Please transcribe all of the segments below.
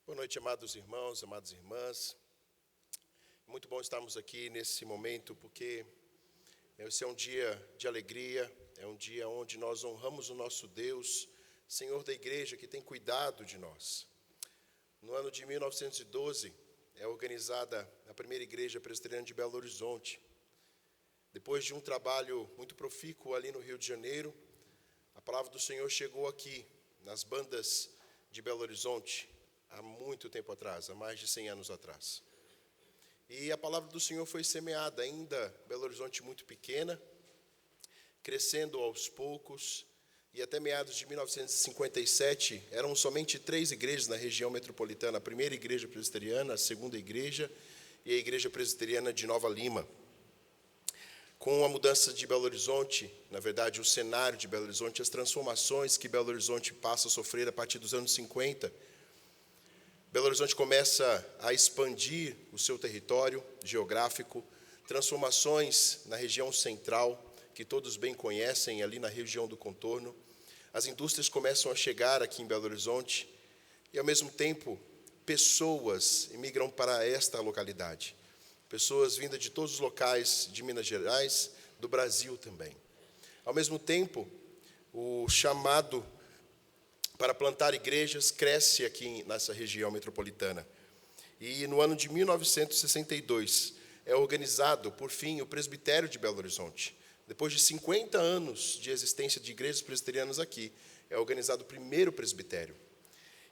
Boa noite, amados irmãos, amadas irmãs. Muito bom estarmos aqui nesse momento, porque esse é um dia de alegria, é um dia onde nós honramos o nosso Deus, Senhor da igreja, que tem cuidado de nós. No ano de 1912, é organizada a primeira igreja presbiteriana de Belo Horizonte. Depois de um trabalho muito profícuo ali no Rio de Janeiro, a palavra do Senhor chegou aqui, nas bandas de Belo Horizonte, há muito tempo atrás, há mais de 100 anos atrás. E a palavra do Senhor foi semeada, ainda Belo Horizonte muito pequena, crescendo aos poucos, e até meados de 1957, eram somente 3 igrejas na região metropolitana, a primeira igreja presbiteriana, a segunda igreja e a igreja presbiteriana de Nova Lima. Com a mudança de Belo Horizonte, na verdade o cenário de Belo Horizonte, as transformações que Belo Horizonte passa a sofrer a partir dos anos 50, Belo Horizonte começa a expandir o seu território geográfico, transformações na região central, que todos bem conhecem, ali na região do contorno. As indústrias começam a chegar aqui em Belo Horizonte e, ao mesmo tempo, pessoas imigram para esta localidade. Pessoas vindas de todos os locais de Minas Gerais, do Brasil também. Ao mesmo tempo, o chamado para plantar igrejas cresce aqui nessa região metropolitana. E no ano de 1962 é organizado, por fim, o presbitério de Belo Horizonte. Depois de 50 anos de existência de igrejas presbiterianas aqui, é organizado o primeiro presbitério.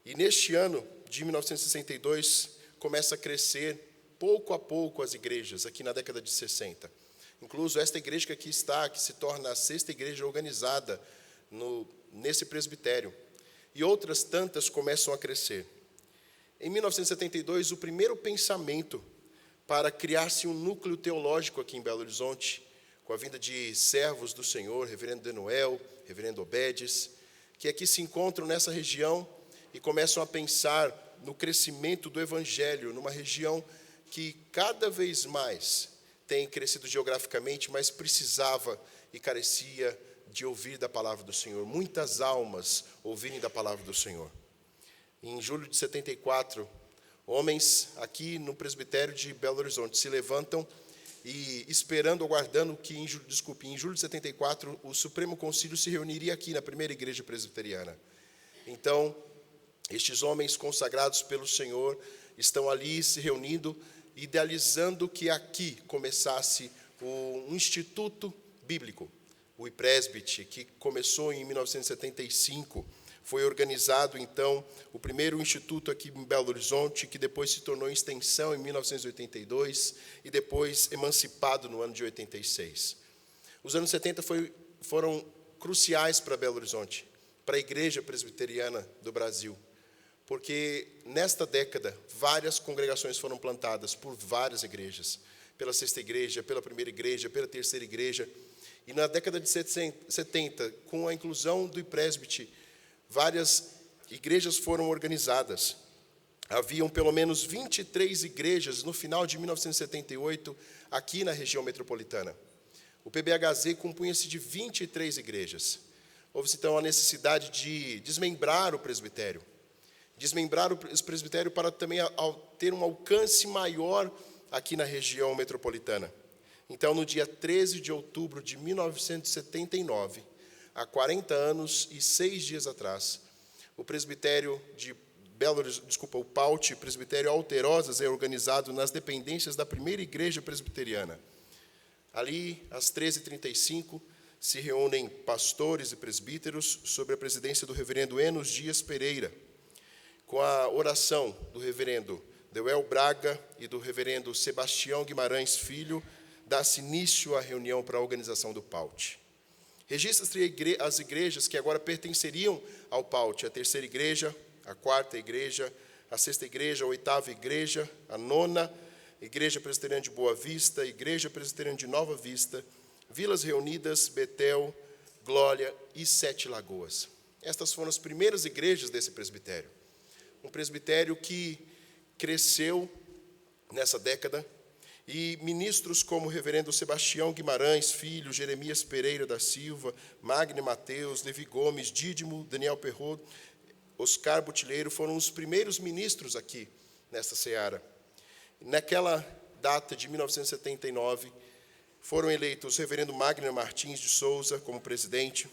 E neste ano de 1962 começa a crescer pouco a pouco as igrejas, aqui na década de 60. Incluso esta igreja que aqui está, que se torna a 6ª igreja organizada nesse presbitério. E outras tantas começam a crescer. Em 1972, o primeiro pensamento para criar-se um núcleo teológico aqui em Belo Horizonte, com a vinda de servos do Senhor, reverendo Denuel, reverendo Obedes, que aqui se encontram nessa região e começam a pensar no crescimento do Evangelho, numa região que cada vez mais tem crescido geograficamente, mas precisava e carecia de ouvir da palavra do Senhor, muitas almas ouvirem da palavra do Senhor. Em julho de 74, homens aqui no presbitério de Belo Horizonte se levantam e aguardando que em julho de 74 o Supremo Concílio se reuniria aqui na primeira igreja presbiteriana. Então, estes homens consagrados pelo Senhor estão ali se reunindo, idealizando que aqui começasse um instituto bíblico. O IPRESBIT, que começou em 1975, foi organizado, então, o primeiro instituto aqui em Belo Horizonte, que depois se tornou extensão em 1982 e depois emancipado no ano de 86. Os anos 70 foram cruciais para Belo Horizonte, para a Igreja Presbiteriana do Brasil, porque nesta década várias congregações foram plantadas por várias igrejas, pela 6ª igreja, pela primeira igreja, pela terceira igreja. E na década de 70, com a inclusão do IPRESBIT, várias igrejas foram organizadas. Haviam pelo menos 23 igrejas no final de 1978, aqui na região metropolitana. O PBHZ compunha-se de 23 igrejas. Houve, então, a necessidade de desmembrar o presbitério. Desmembrar o presbitério para também ter um alcance maior aqui na região metropolitana. Então, no dia 13 de outubro de 1979, há 40 anos e 6 dias atrás, o presbitério de o PAUT, Presbitério Alterosas, é organizado nas dependências da primeira igreja presbiteriana. Ali, às 13h35, se reúnem pastores e presbíteros sob a presidência do reverendo Enos Dias Pereira, com a oração do reverendo Deuel Braga e do reverendo Sebastião Guimarães Filho, dá-se início à reunião para a organização do PAUT. Registra-se as igrejas que agora pertenceriam ao PAUT, a terceira igreja, a 4ª igreja, a 6ª igreja, a 8ª igreja, a 9ª, Igreja Presbiteriana de Boa Vista, Igreja Presbiteriana de Nova Vista, Vilas Reunidas, Betel, Glória e 7 Lagoas. Estas foram as primeiras igrejas desse presbitério. Um presbitério que cresceu nessa década, e ministros como o reverendo Sebastião Guimarães Filho, Jeremias Pereira da Silva, Magno Mateus, Levi Gomes, Dídimo, Daniel Perrot, Oscar Botilheiro foram os primeiros ministros aqui nesta seara. Naquela data de 1979, foram eleitos o reverendo Magner Martins de Souza como presidente,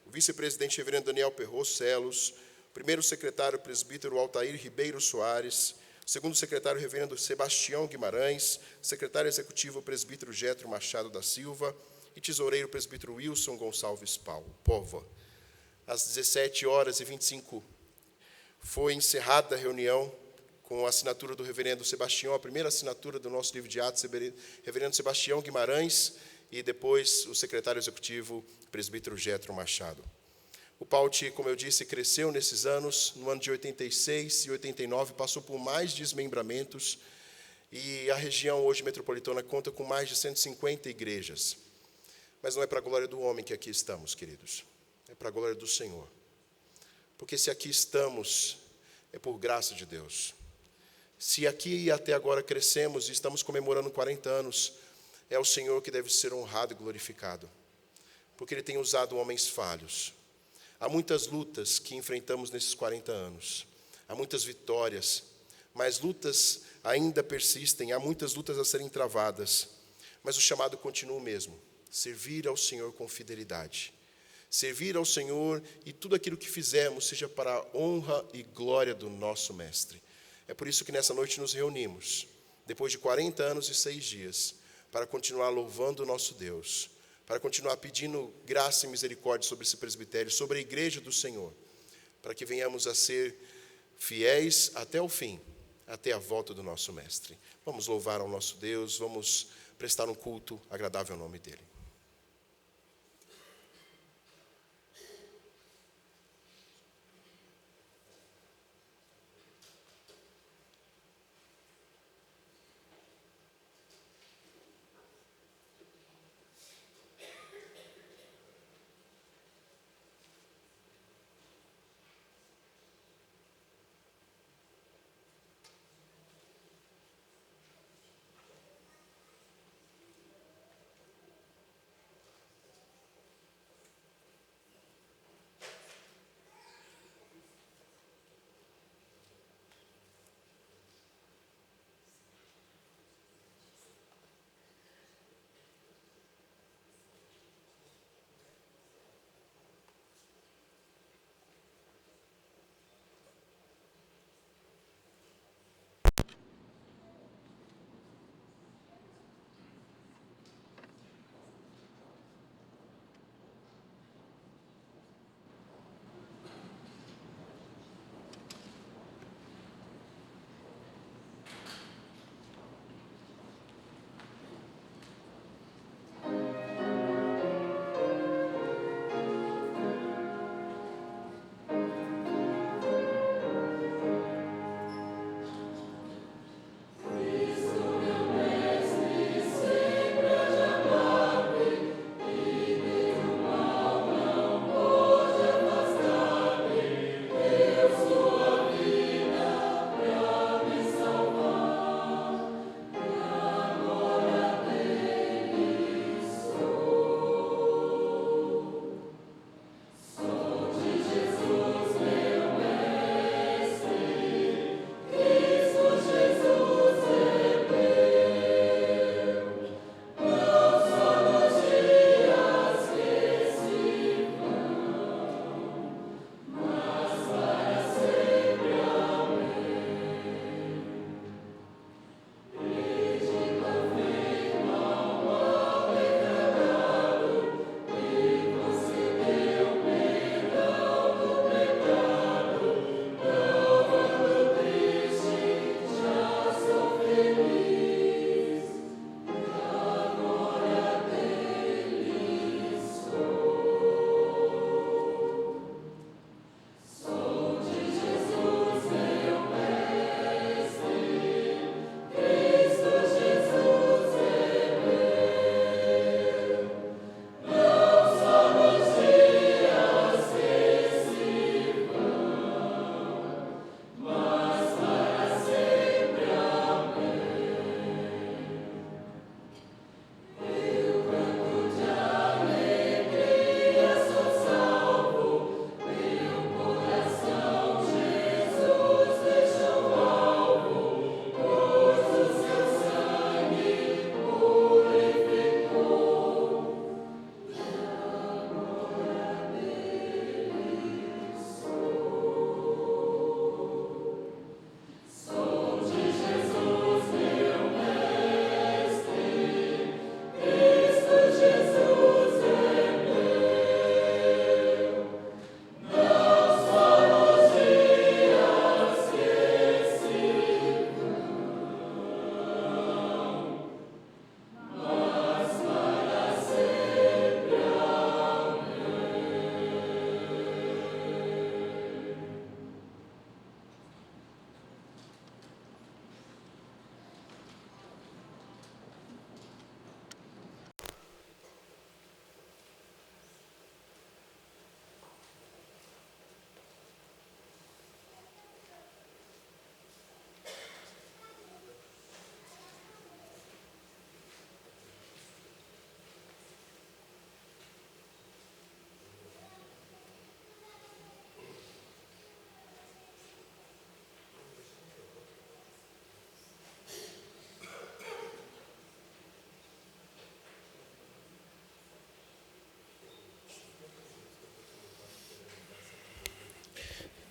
o vice-presidente reverendo Daniel Perros Celos, o primeiro secretário presbítero Altair Ribeiro Soares, o segundo secretário reverendo Sebastião Guimarães, secretário executivo presbítero Getro Machado da Silva e tesoureiro presbítero Wilson Gonçalves Pova. Às 17h25 foi encerrada a reunião com a assinatura do reverendo Sebastião, a primeira assinatura do nosso livro de Atos, reverendo Sebastião Guimarães, e depois o secretário executivo, presbítero Getro Machado. O PAUT, como eu disse, cresceu nesses anos. No ano de 86 e 89, passou por mais desmembramentos, e a região hoje metropolitana conta com mais de 150 igrejas. Mas não é para a glória do homem que aqui estamos, queridos. É para a glória do Senhor. Porque se aqui estamos, é por graça de Deus. Se aqui e até agora crescemos e estamos comemorando 40 anos, é o Senhor que deve ser honrado e glorificado. Porque Ele tem usado homens falhos. Há muitas lutas que enfrentamos nesses 40 anos. Há muitas vitórias, mas lutas ainda persistem. Há muitas lutas a serem travadas. Mas o chamado continua o mesmo. Servir ao Senhor com fidelidade. Servir ao Senhor e tudo aquilo que fizermos seja para a honra e glória do nosso Mestre. É por isso que nessa noite nos reunimos, depois de 40 anos e 6 dias, para continuar louvando o nosso Deus, para continuar pedindo graça e misericórdia sobre esse presbitério, sobre a igreja do Senhor, para que venhamos a ser fiéis até o fim, até a volta do nosso Mestre. Vamos louvar ao nosso Deus, vamos prestar um culto agradável ao nome dEle.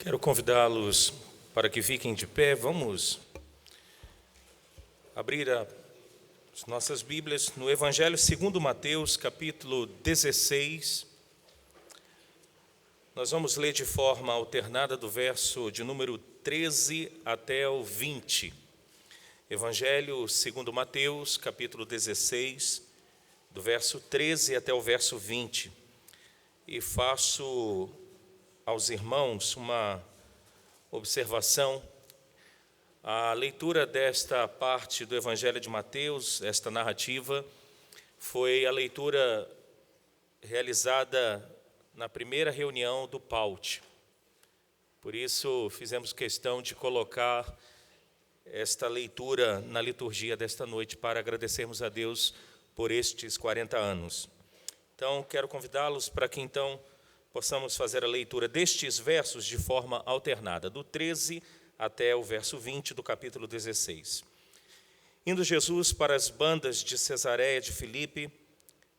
Quero convidá-los para que fiquem de pé. Vamos abrir as nossas Bíblias no Evangelho segundo Mateus, capítulo 16. Nós vamos ler de forma alternada do verso de número 13 até o 20. Evangelho segundo Mateus, capítulo 16, do verso 13 até o verso 20. E faço aos irmãos uma observação. A leitura desta parte do Evangelho de Mateus, esta narrativa, foi a leitura realizada na primeira reunião do PAUT. Por isso, fizemos questão de colocar esta leitura na liturgia desta noite, para agradecermos a Deus por estes 40 anos. Então, quero convidá-los para que, então, possamos fazer a leitura destes versos de forma alternada, do 13 até o verso 20 do capítulo 16. Indo Jesus para as bandas de Cesareia de Filipe,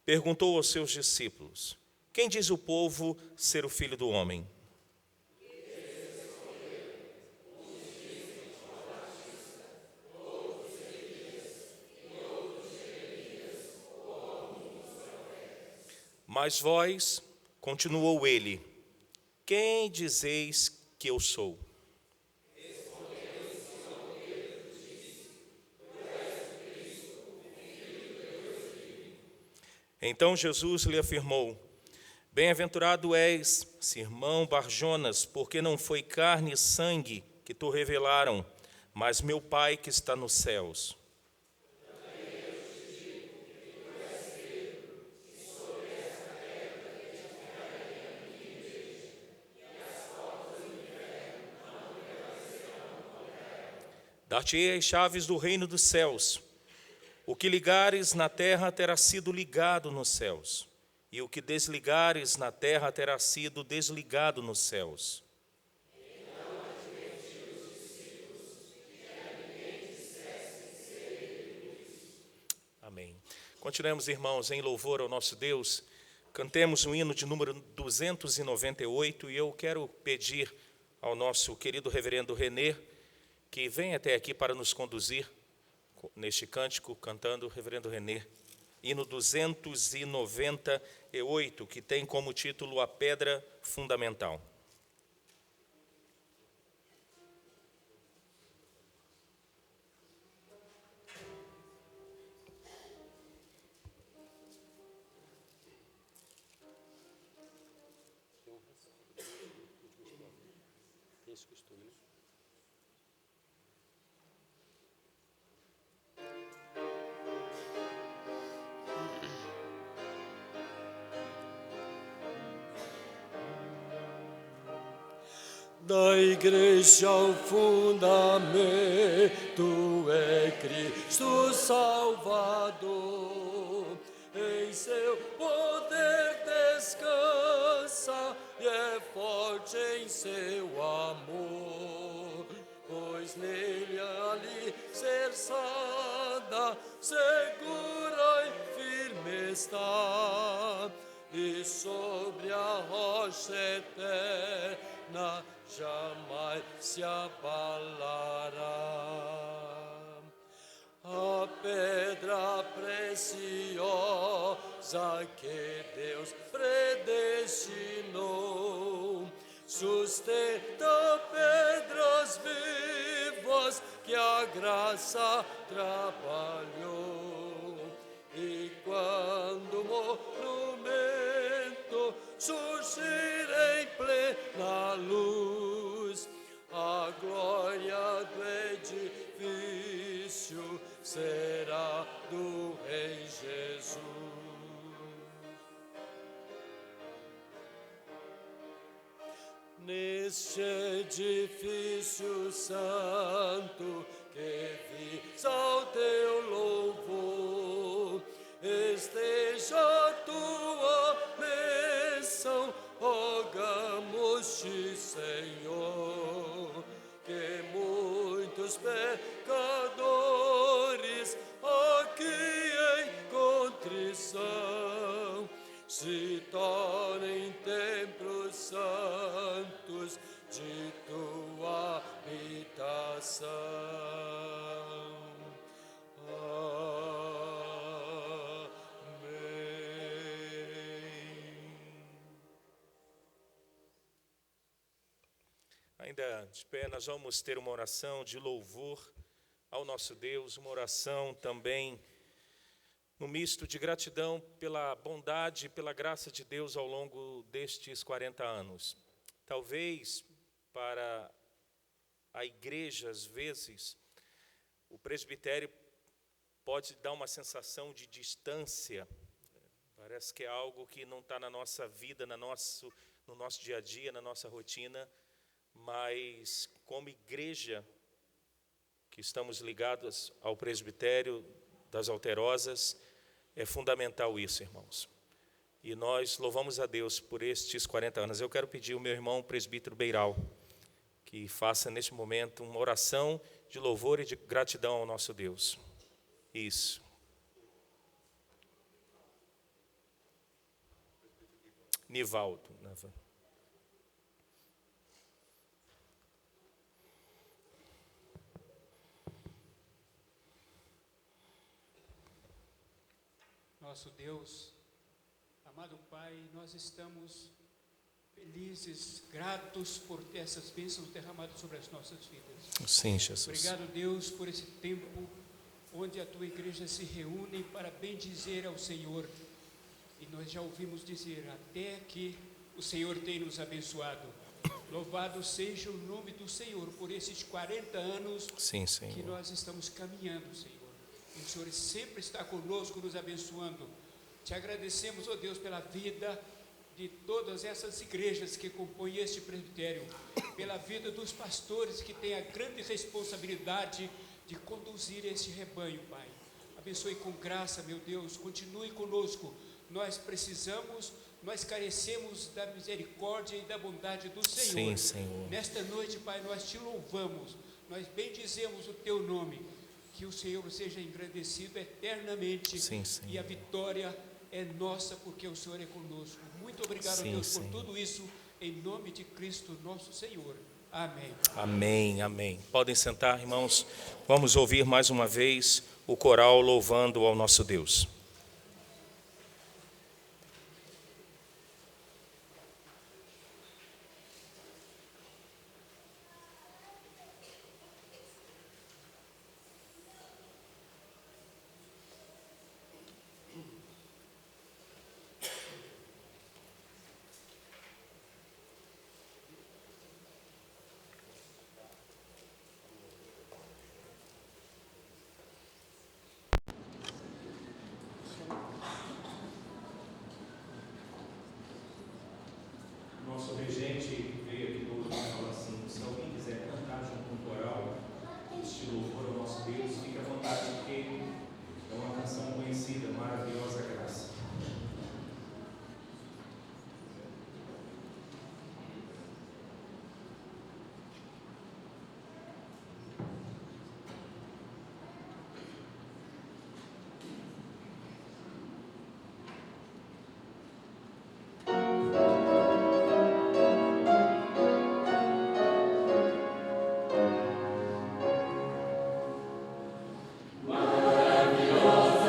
perguntou aos seus discípulos: quem diz o povo ser o Filho do Homem? Mas vós, continuou ele, quem dizeis que eu sou? Então Jesus lhe afirmou: bem-aventurado és, Simão Barjonas, porque não foi carne e sangue que te revelaram, mas meu Pai que está nos céus. Dar-te-ei as chaves do reino dos céus. O que ligares na terra terá sido ligado nos céus, e o que desligares na terra terá sido desligado nos céus. Amém. Continuemos, irmãos, em louvor ao nosso Deus. Cantemos o hino de número 298, e eu quero pedir ao nosso querido reverendo Renê que venha até aqui para nos conduzir neste cântico, cantando, reverendo Renê, hino 298, que tem como título A Pedra Fundamental. Da igreja o fundamento é Cristo Salvador, em seu poder descansa e é forte em seu amor, pois nele alicerçada, segura e firme está, e sobre a rocha eterna jamais se abalará. A pedra preciosa que Deus predestinou sustenta pedras vivas que a graça trabalhou. E quando o monumento surgir em plena luz, a glória do edifício será do Rei Jesus. Neste edifício santo que visa o teu louvor, esteja a tua bênção, rogamos-te, Senhor, que muitos pecadores aqui em contrição se tornem templos santos de Ainda de pé, nós vamos ter uma oração de louvor ao nosso Deus, uma oração também no misto de gratidão pela bondade e pela graça de Deus ao longo destes 40 anos. Talvez para a igreja, às vezes, o presbitério pode dar uma sensação de distância. Parece que é algo que não está na nossa vida, no nosso dia a dia, na nossa rotina, mas como igreja que estamos ligados ao presbitério das Alterosas, é fundamental isso, irmãos. E nós louvamos a Deus por estes 40 anos. Eu quero pedir ao meu irmão presbítero Beiral que faça neste momento uma oração de louvor e de gratidão ao nosso Deus. Isso. Nivaldo. Nosso Deus, amado Pai, nós estamos felizes, gratos por ter essas bênçãos derramadas sobre as nossas vidas. Sim, Jesus. Obrigado, Deus, por esse tempo onde a Tua igreja se reúne para bendizer ao Senhor. E nós já ouvimos dizer, até que o Senhor tem nos abençoado. Louvado seja o nome do Senhor por esses 40 anos. Sim, Senhor. Que nós estamos caminhando, Senhor. E o Senhor sempre está conosco, nos abençoando. Te agradecemos, ó Deus, pela vida de todas essas igrejas que compõem este presbitério, pela vida dos pastores que têm a grande responsabilidade de conduzir este rebanho, Pai. Abençoe com graça, meu Deus, continue conosco. Nós precisamos, nós carecemos da misericórdia e da bondade do Senhor. Sim, Senhor. Nesta noite, Pai, nós te louvamos, nós bendizemos o teu nome. Que o Senhor seja engrandecido eternamente. Sim, Senhor. E a vitória é nossa, porque o Senhor é conosco. Muito obrigado, Sim, Deus, Senhor. por tudo isso, em nome de Cristo, nosso Senhor. Amém. Amém, amém. Podem sentar, irmãos. Vamos ouvir mais uma vez o coral louvando ao nosso Deus. Nosso regente veio aqui hoje e falou assim, se alguém quiser cantar junto com o coral, este louvor ao nosso Deus, fique à vontade, porque é uma canção conhecida, maravilhosa graça. Maravilhosa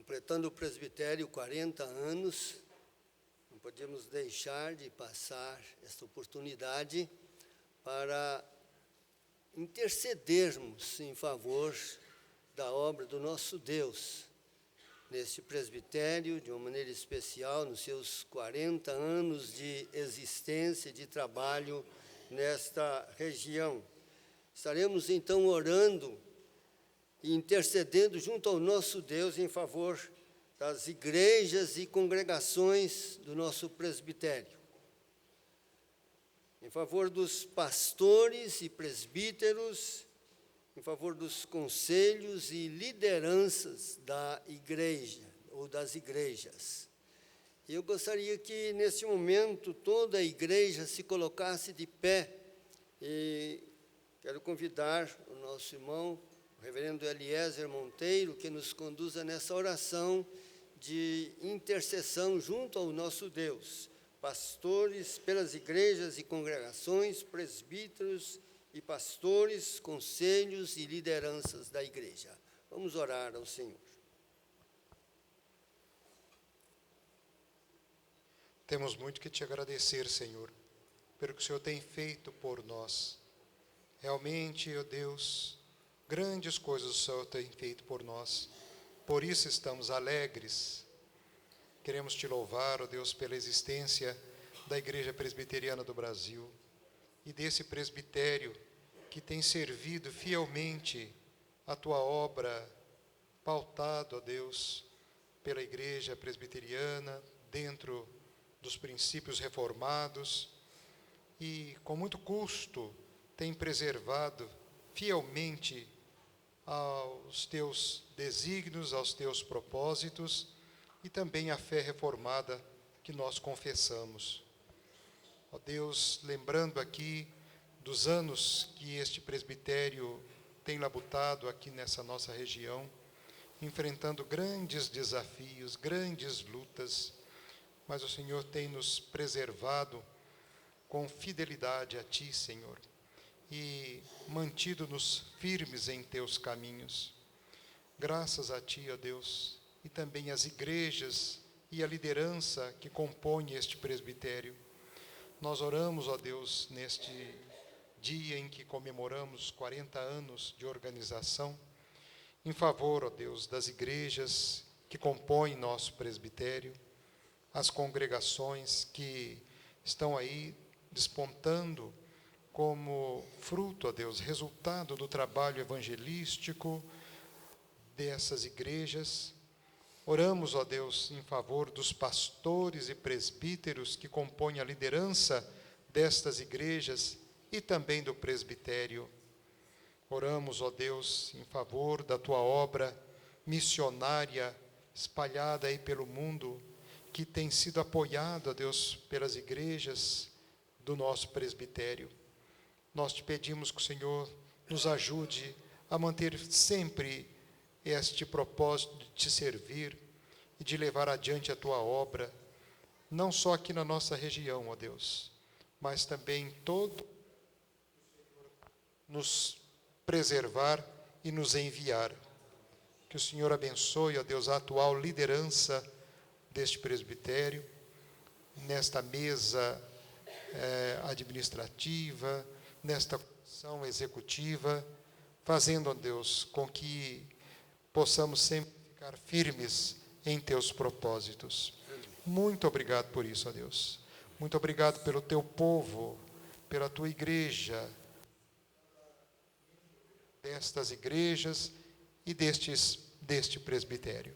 completando o presbitério 40 anos, não podíamos deixar de passar esta oportunidade para intercedermos em favor da obra do nosso Deus, neste presbitério, de uma maneira especial, nos seus 40 anos de existência e de trabalho nesta região. Estaremos, então, orando e intercedendo junto ao nosso Deus em favor das igrejas e congregações do nosso presbitério, em favor dos pastores e presbíteros, em favor dos conselhos e lideranças da igreja ou das igrejas. E eu gostaria que, nesse momento, toda a igreja se colocasse de pé, e quero convidar o nosso irmão, o reverendo Eliezer Monteiro, que nos conduza nessa oração de intercessão junto ao nosso Deus, pastores pelas igrejas e congregações, presbíteros e pastores, conselhos e lideranças da igreja. Vamos orar ao Senhor. Temos muito que te agradecer, Senhor, pelo que o Senhor tem feito por nós. Realmente, ó Deus, grandes coisas o Senhor tem feito por nós. Por isso estamos alegres. Queremos te louvar, ó Deus, pela existência da Igreja Presbiteriana do Brasil e desse presbitério que tem servido fielmente a tua obra, pautado, ó Deus, pela Igreja Presbiteriana, dentro dos princípios reformados, e com muito custo tem preservado fielmente aos teus desígnios, aos teus propósitos, e também a fé reformada que nós confessamos. Ó Deus, lembrando aqui dos anos que este presbitério tem labutado aqui nessa nossa região, enfrentando grandes desafios, grandes lutas, mas o Senhor tem nos preservado com fidelidade a Ti, Senhor, e mantido-nos firmes em Teus caminhos. Graças a Ti, ó Deus, e também às igrejas e a liderança que compõe este presbitério. Nós oramos, ó Deus, neste dia em que comemoramos 40 anos de organização, em favor, ó Deus, das igrejas que compõem nosso presbitério, as congregações que estão aí despontando como fruto, ó Deus, resultado do trabalho evangelístico dessas igrejas. Oramos, ó Deus, em favor dos pastores e presbíteros que compõem a liderança destas igrejas e também do presbitério. Oramos, ó Deus, em favor da tua obra missionária espalhada aí pelo mundo, que tem sido apoiado, ó Deus, pelas igrejas do nosso presbitério. Nós te pedimos que o Senhor nos ajude a manter sempre este propósito de te servir e de levar adiante a tua obra, não só aqui na nossa região, ó Deus, mas também em todo nos preservar e nos enviar. Que o Senhor abençoe, ó Deus, a atual liderança deste presbitério, nesta mesa administrativa, nesta comissão executiva, fazendo, ó Deus, com que possamos sempre ficar firmes em teus propósitos. Muito obrigado por isso, ó Deus. Muito obrigado pelo teu povo, pela tua igreja, destas igrejas e deste presbitério.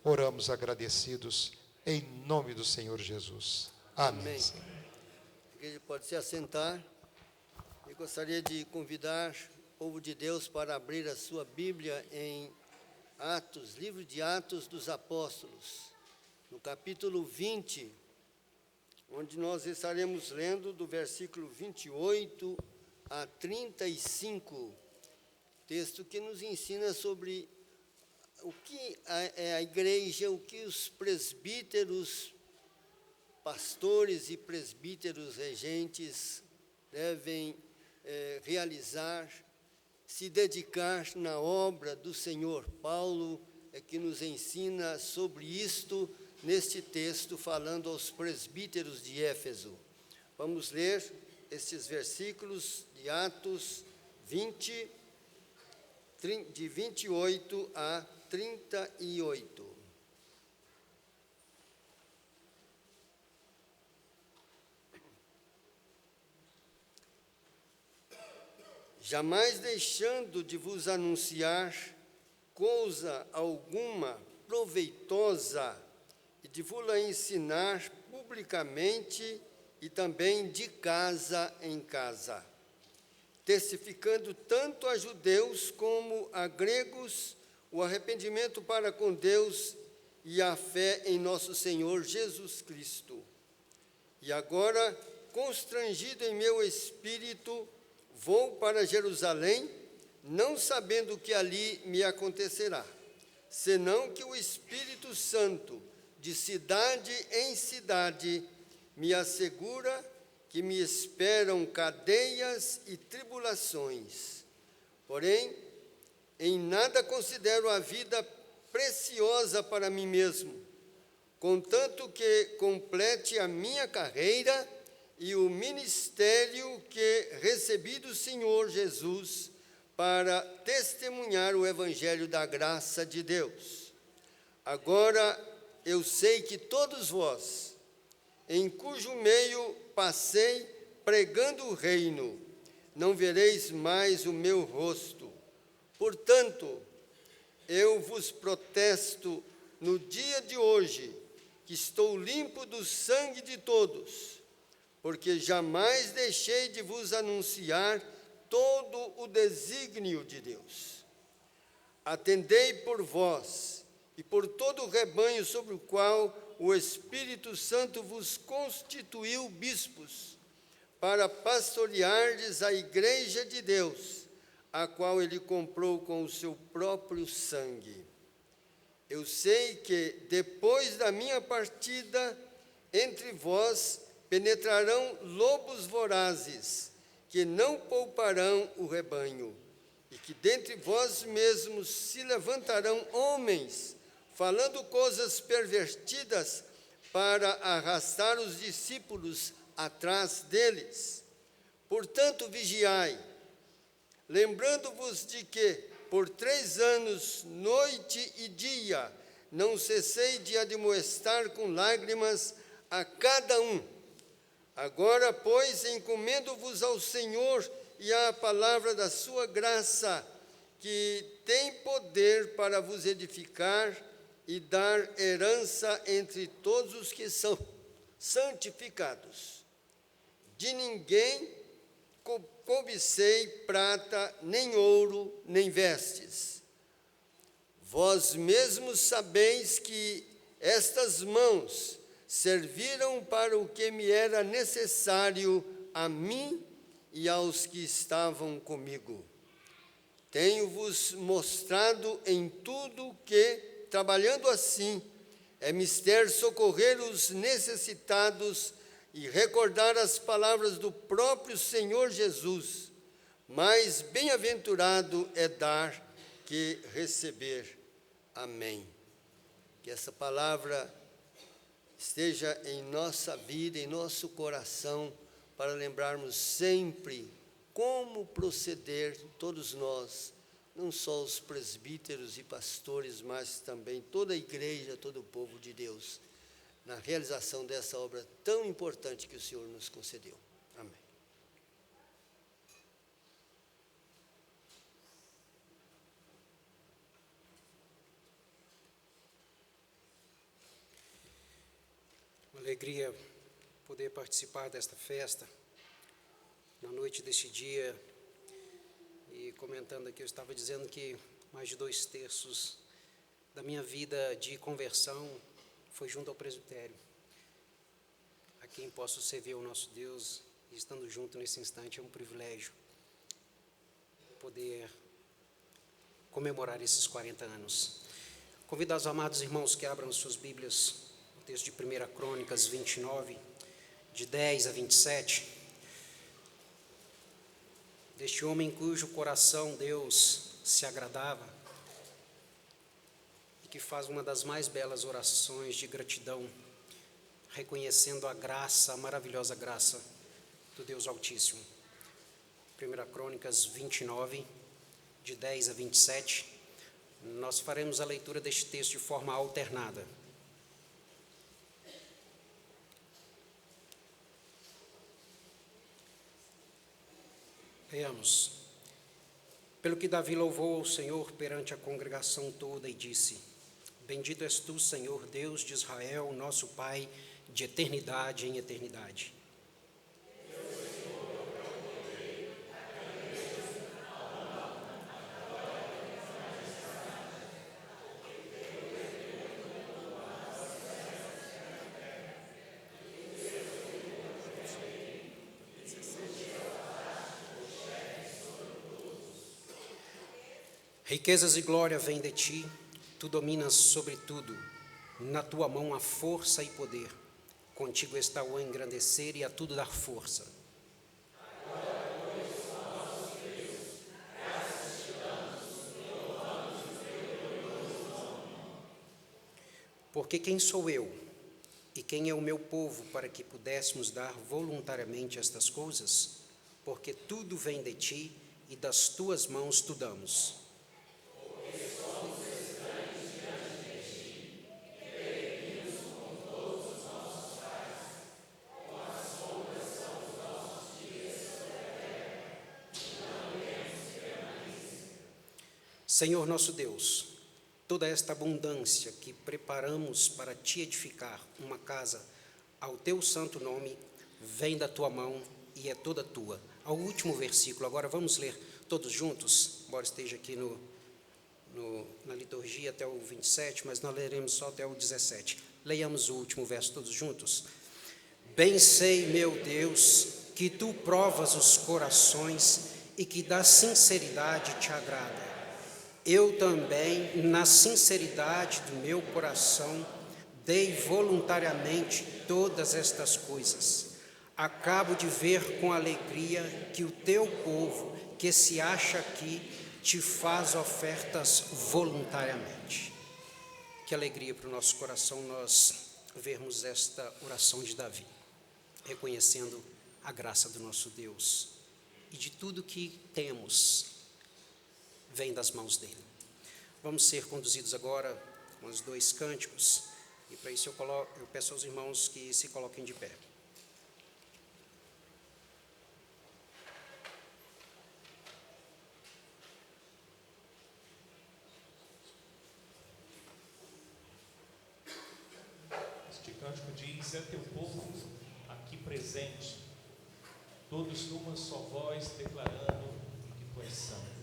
Oramos agradecidos em nome do Senhor Jesus. Amém. A igreja pode se assentar. Eu gostaria de convidar o povo de Deus para abrir a sua Bíblia em Atos, livro de Atos dos Apóstolos, no capítulo 20, onde nós estaremos lendo do versículo 28 a 35, texto que nos ensina sobre o que é a igreja, o que os presbíteros, pastores e presbíteros regentes devem realizar, se dedicar na obra do Senhor. Paulo é que nos ensina sobre isto neste texto, falando aos presbíteros de Éfeso. Vamos ler estes versículos de Atos 20, de 28 a 38. Jamais deixando de vos anunciar coisa alguma proveitosa e de vos-la ensinar publicamente e também de casa em casa, testificando tanto a judeus como a gregos o arrependimento para com Deus e a fé em nosso Senhor Jesus Cristo. E agora, constrangido em meu espírito, vou para Jerusalém, não sabendo o que ali me acontecerá, senão que o Espírito Santo, de cidade em cidade, me assegura que me esperam cadeias e tribulações. Porém, em nada considero a vida preciosa para mim mesmo, contanto que complete a minha carreira e o ministério que recebi do Senhor Jesus para testemunhar o evangelho da graça de Deus. Agora eu sei que todos vós, em cujo meio passei pregando o reino, não vereis mais o meu rosto. Portanto, eu vos protesto no dia de hoje que estou limpo do sangue de todos, porque jamais deixei de vos anunciar todo o desígnio de Deus. Atendei por vós e por todo o rebanho sobre o qual o Espírito Santo vos constituiu bispos, para pastoreardes a igreja de Deus, a qual ele comprou com o seu próprio sangue. Eu sei que, depois da minha partida, entre vós penetrarão lobos vorazes, que não pouparão o rebanho, e que dentre vós mesmos se levantarão homens, falando coisas pervertidas, para arrastar os discípulos atrás deles. Portanto, vigiai, lembrando-vos de que, por 3 anos, noite e dia, não cessei de admoestar com lágrimas a cada um. Agora, pois, encomendo-vos ao Senhor e à palavra da sua graça, que tem poder para vos edificar e dar herança entre todos os que são santificados. De ninguém cobicei prata, nem ouro, nem vestes. Vós mesmos sabeis que estas mãos serviram para o que me era necessário a mim e aos que estavam comigo. Tenho-vos mostrado em tudo que, trabalhando assim, é mister socorrer os necessitados e recordar as palavras do próprio Senhor Jesus. Mais bem-aventurado é dar que receber. Amém. Que essa palavra esteja em nossa vida, em nosso coração, para lembrarmos sempre como proceder todos nós, não só os presbíteros e pastores, mas também toda a igreja, todo o povo de Deus, na realização dessa obra tão importante que o Senhor nos concedeu. Amém. Uma alegria poder participar desta festa, na noite deste dia, e comentando aqui, eu estava dizendo que mais de 2/3 da minha vida de conversão foi junto ao presbitério, a quem posso servir o nosso Deus, e estando junto nesse instante é um privilégio poder comemorar esses 40 anos. Convido os amados irmãos que abram suas Bíblias, o texto de 1 Crônicas 29, de 10 a 27, deste homem cujo coração Deus se agradava, e que faz uma das mais belas orações de gratidão, reconhecendo a graça, a maravilhosa graça do Deus Altíssimo. 1 Crônicas 29, de 10 a 27, nós faremos a leitura deste texto de forma alternada. Leamos. Pelo que Davi louvou ao Senhor perante a congregação toda e disse: Bendito és tu, Senhor, Deus de Israel, nosso Pai, de eternidade em eternidade. Riquezas e glória vêm de ti, tu dominas sobre tudo, na tua mão há força e poder, contigo está o engrandecer e a tudo dar força. Porque quem sou eu e quem é o meu povo para que pudéssemos dar voluntariamente estas coisas? Porque tudo vem de ti e das tuas mãos tu damos. Senhor nosso Deus, toda esta abundância que preparamos para te edificar uma casa ao teu santo nome, vem da tua mão e é toda tua. Ao último versículo, agora vamos ler todos juntos, embora esteja aqui na liturgia até o 27, mas nós leremos só até o 17. Leiamos o último verso todos juntos. Bem sei, meu Deus, que tu provas os corações e que da sinceridade te agrada. Eu também, na sinceridade do meu coração, dei voluntariamente todas estas coisas. Acabo de ver com alegria que o teu povo, que se acha aqui, te faz ofertas voluntariamente. Que alegria para o nosso coração nós vermos esta oração de Davi, reconhecendo a graça do nosso Deus e de tudo que temos vem das mãos dele. Vamos ser conduzidos agora com os 2 cânticos, e para isso eu peço aos irmãos que se coloquem de pé. Este cântico diz: é teu povo aqui presente, todos numa só voz declarando que tu és santo.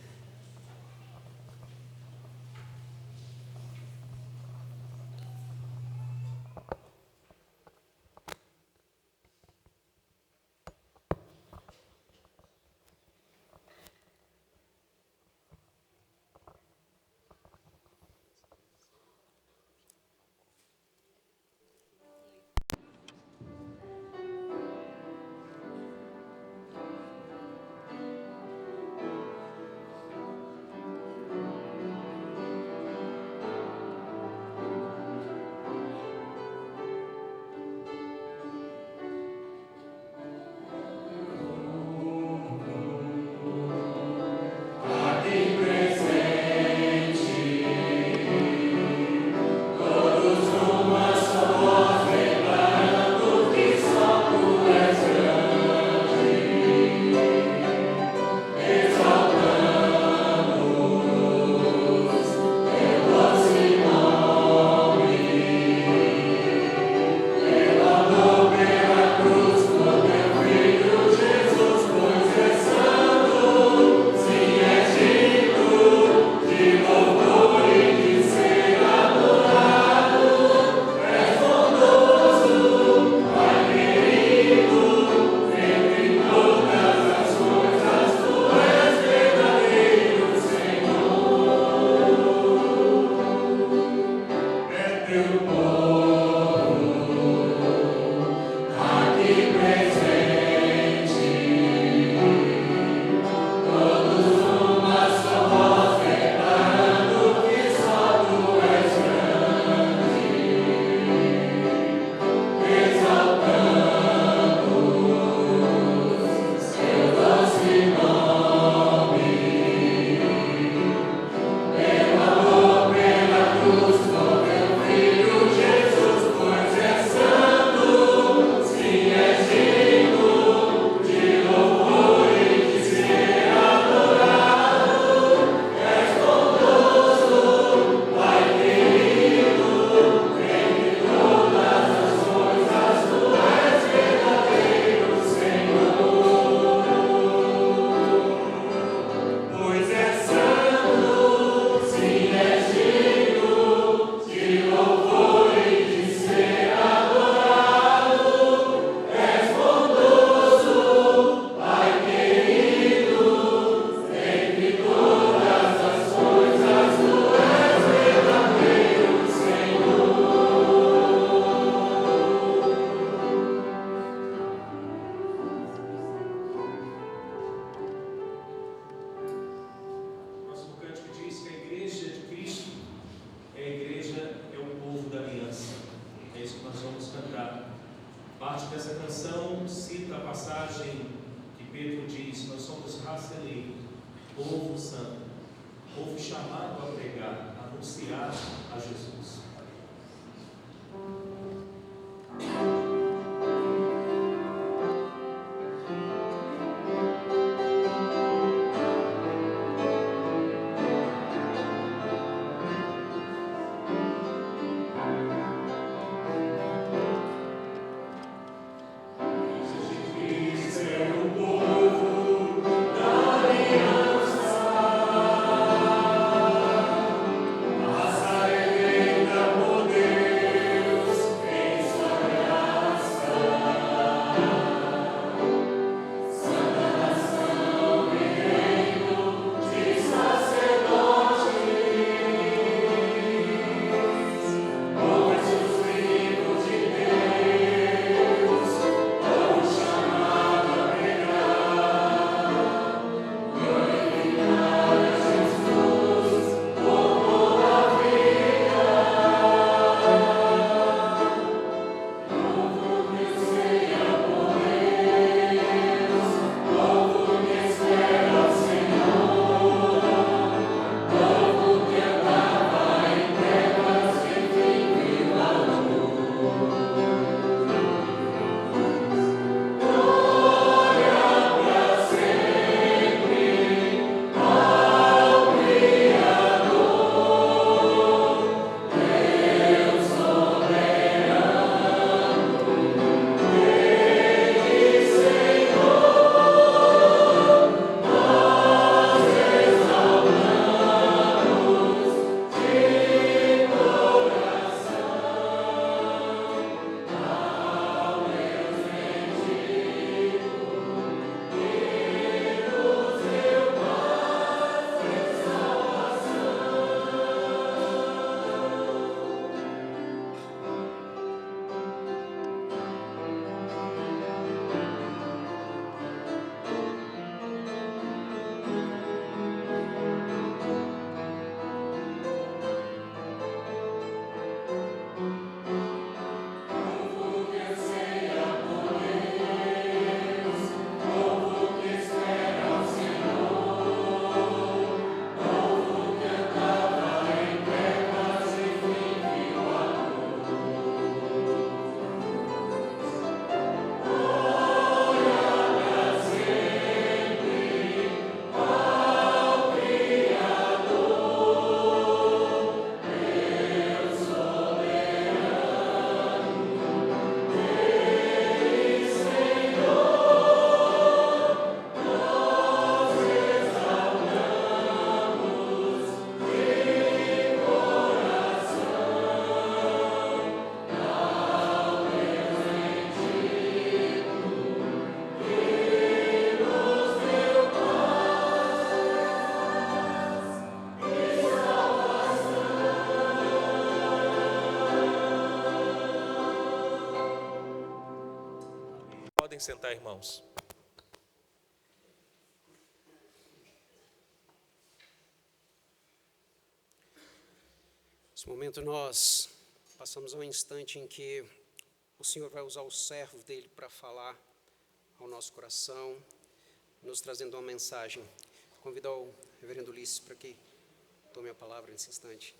dessa canção cita a passagem que Pedro diz: nós somos raça eleita, povo santo, povo chamado a pregar, a anunciar a Jesus. Podem sentar, irmãos. Nesse momento nós passamos a um instante em que o Senhor vai usar o servo dele para falar ao nosso coração, nos trazendo uma mensagem. Convido o reverendo Ulisses para que tome a palavra nesse instante.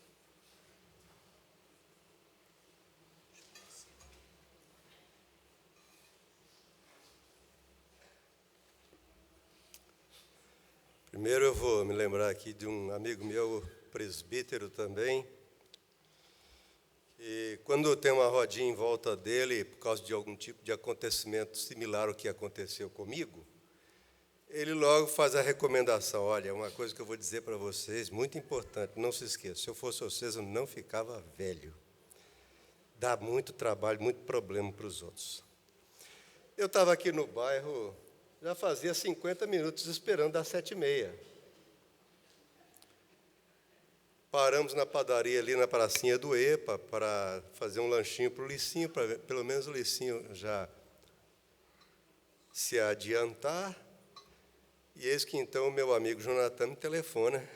Primeiro eu vou me lembrar aqui de um amigo meu, presbítero também, e quando tem uma rodinha em volta dele, por causa de algum tipo de acontecimento similar ao que aconteceu comigo, ele logo faz a recomendação: olha, uma coisa que eu vou dizer para vocês, muito importante, não se esqueça, se eu fosse vocês, eu não ficava velho. Dá muito trabalho, muito problema para os outros. Eu estava aqui no bairro, já fazia 50 minutos esperando das 7h30. Paramos na padaria ali na pracinha do EPA para fazer um lanchinho para o Licinho, para pelo menos o Licinho já se adiantar. E eis que então o meu amigo Jonathan me telefona.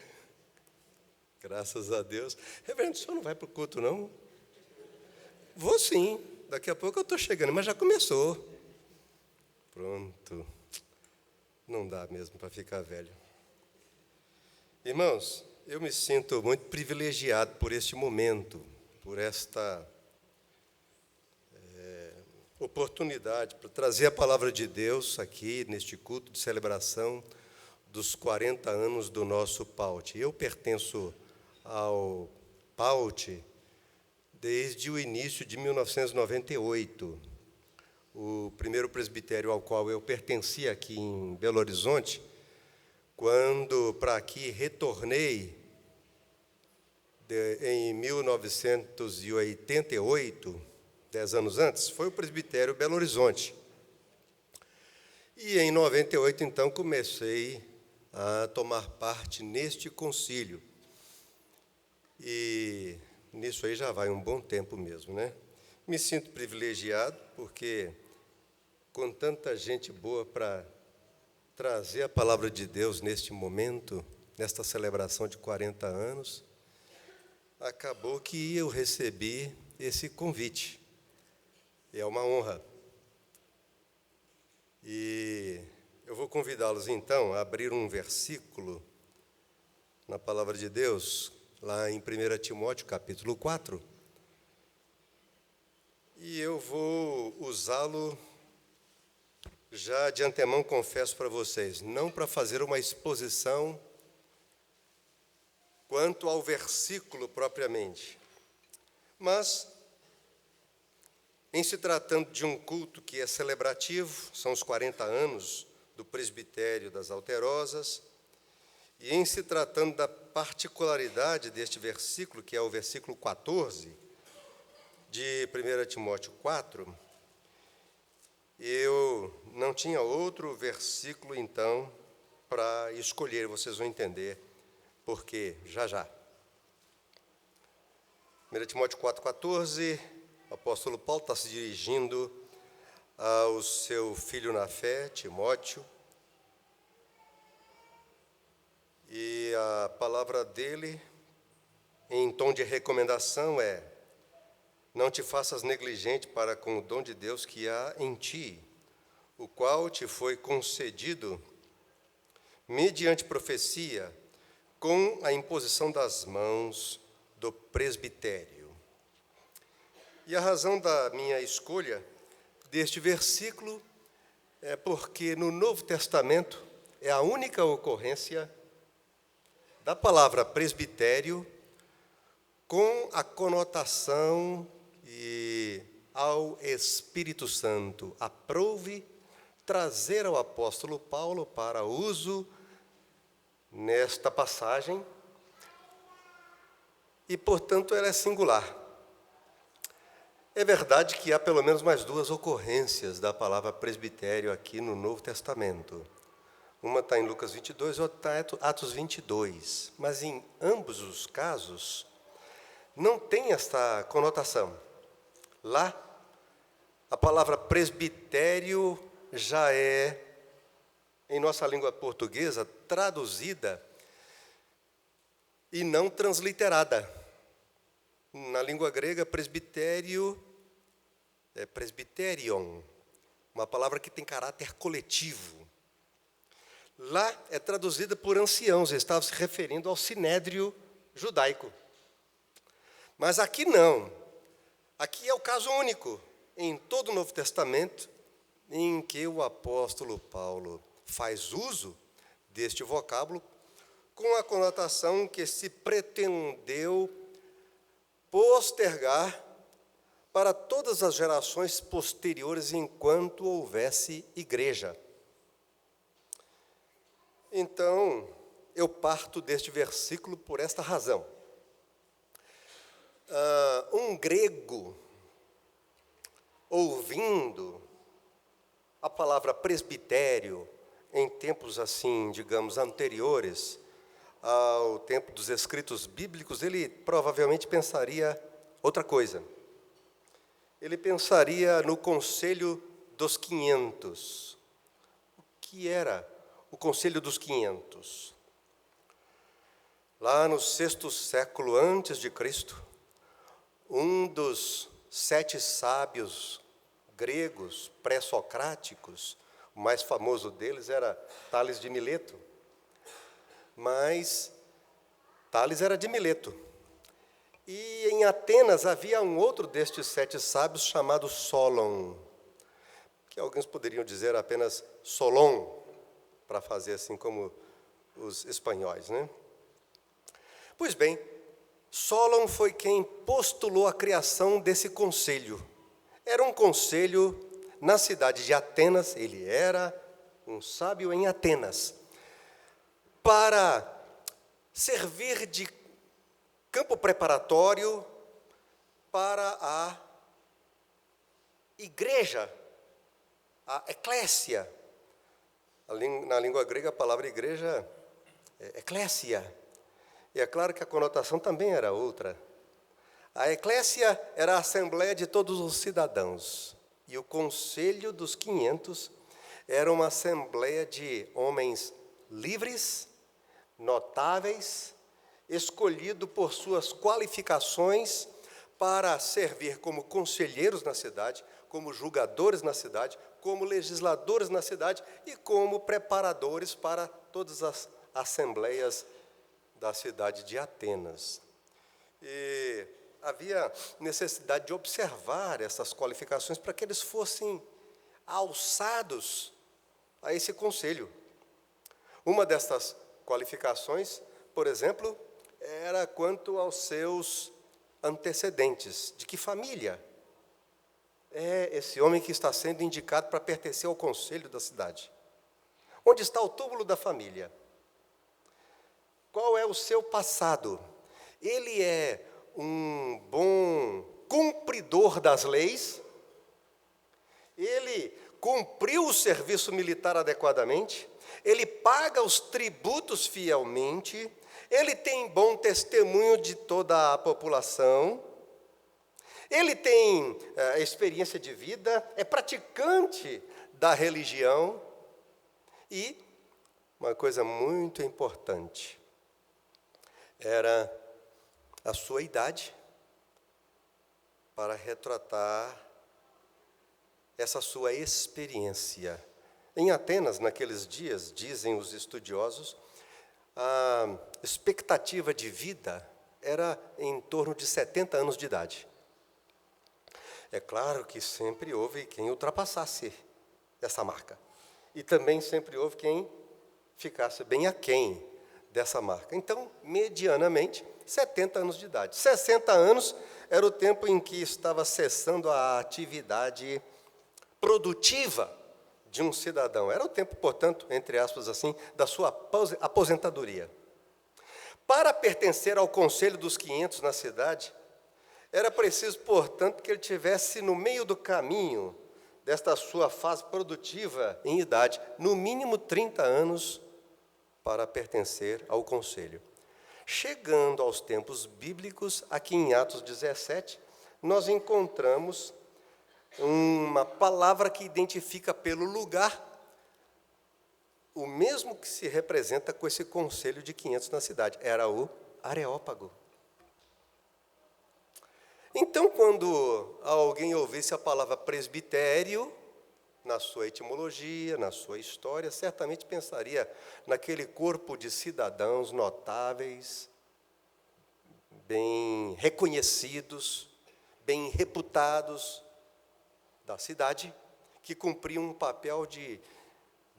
Graças a Deus. Reverendo, o senhor não vai para o culto, não? Vou sim. daqui a pouco eu estou chegando, mas já começou. Pronto. Não dá mesmo para ficar velho. Irmãos, eu me sinto muito privilegiado por este momento, por esta oportunidade para trazer a palavra de Deus aqui neste culto de celebração dos 40 anos do nosso PAUT. Eu pertenço ao PAUT desde o início de 1998. O primeiro presbitério ao qual eu pertencia aqui em Belo Horizonte, quando para aqui retornei em 1988, 10 anos antes, foi o presbitério Belo Horizonte. E em 98, então, comecei a tomar parte neste concílio. E nisso aí já vai um bom tempo mesmo, né? Me sinto privilegiado, porque com tanta gente boa para trazer a palavra de Deus neste momento, nesta celebração de 40 anos, acabou que eu recebi esse convite. É uma honra. E eu vou convidá-los, então, a abrir um versículo na palavra de Deus, lá em 1 Timóteo, capítulo 4. E eu vou usá-lo, já de antemão confesso para vocês, não para fazer uma exposição quanto ao versículo propriamente, mas em se tratando de um culto que é celebrativo, são os 40 anos do presbitério das Alterosas, e em se tratando da particularidade deste versículo, que é o versículo 14 de 1 Timóteo 4, eu não tinha outro versículo, então, para escolher, vocês vão entender por quê, já. 1 Timóteo 4,14, o apóstolo Paulo está se dirigindo ao seu filho na fé, Timóteo, e a palavra dele, em tom de recomendação, é: não te faças negligente para com o dom de Deus que há em ti, o qual te foi concedido mediante profecia, com a imposição das mãos do presbitério. E a razão da minha escolha deste versículo é porque no Novo Testamento é a única ocorrência da palavra presbitério com a conotação e ao Espírito Santo. Aprove trazer ao apóstolo Paulo para uso nesta passagem e, portanto, ela é singular. É verdade que há pelo menos mais duas ocorrências da palavra presbitério aqui no Novo Testamento. Uma está em Lucas 22, outra está em Atos 22. Mas em ambos os casos, não tem esta conotação. Lá, a palavra presbitério já é, em nossa língua portuguesa, traduzida e não transliterada. Na língua grega, presbitério é presbiterion, uma palavra que tem caráter coletivo. Lá é traduzida por anciãos, estava se referindo ao sinédrio judaico. Mas aqui não. Aqui é o caso único em todo o Novo Testamento em que o apóstolo Paulo faz uso deste vocábulo com a conotação que se pretendeu postergar para todas as gerações posteriores enquanto houvesse igreja. Então, eu parto deste versículo por esta razão. Um grego, ouvindo a palavra presbitério em tempos assim, digamos, anteriores ao tempo dos escritos bíblicos, ele provavelmente pensaria outra coisa. Ele pensaria no Conselho dos 500. O que era o Conselho dos 500? Lá no 6º século antes de Cristo, um dos 7 sábios gregos pré-socráticos. O mais famoso deles era Tales de Mileto. Mas Tales era de Mileto. E em Atenas havia um outro destes 7 sábios chamado Solon, que alguns poderiam dizer apenas Solon, para fazer assim como os espanhóis, né? Pois bem, Solon foi quem postulou a criação desse conselho. Era um conselho na cidade de Atenas, ele era um sábio em Atenas, para servir de campo preparatório para a igreja, a eclésia. Na língua grega, a palavra igreja é eclésia. E é claro que a conotação também era outra. A eclésia era a assembleia de todos os cidadãos. E o conselho dos 500 era uma assembleia de homens livres, notáveis, escolhido por suas qualificações para servir como conselheiros na cidade, como julgadores na cidade, como legisladores na cidade e como preparadores para todas as assembleias da cidade de Atenas. E havia necessidade de observar essas qualificações para que eles fossem alçados a esse conselho. Uma dessas qualificações, por exemplo, era quanto aos seus antecedentes. De que família é esse homem que está sendo indicado para pertencer ao conselho da cidade? Onde está o túmulo da família? Qual é o seu passado? Ele é um bom cumpridor das leis? Ele cumpriu o serviço militar adequadamente? Ele paga os tributos fielmente? Ele tem bom testemunho de toda a população? Ele tem experiência de vida? É praticante da religião? E uma coisa muito importante era a sua idade, para retratar essa sua experiência. Em Atenas, naqueles dias, dizem os estudiosos, a expectativa de vida era em torno de 70 anos de idade. É claro que sempre houve quem ultrapassasse essa marca. E também sempre houve quem ficasse bem aquém dessa marca. Então, medianamente, 70 anos de idade. 60 anos era o tempo em que estava cessando a atividade produtiva de um cidadão. Era o tempo, portanto, entre aspas assim, da sua aposentadoria. Para pertencer ao conselho dos 500 na cidade, era preciso, portanto, que ele tivesse no meio do caminho desta sua fase produtiva em idade, no mínimo 30 anos para pertencer ao conselho. Chegando aos tempos bíblicos, aqui em Atos 17, nós encontramos uma palavra que identifica pelo lugar o mesmo que se representa com esse conselho de 500 na cidade. Era o Areópago. Então, quando alguém ouvisse a palavra presbitério, na sua etimologia, na sua história, certamente pensaria naquele corpo de cidadãos notáveis, bem reconhecidos, bem reputados da cidade, que cumpriam um papel de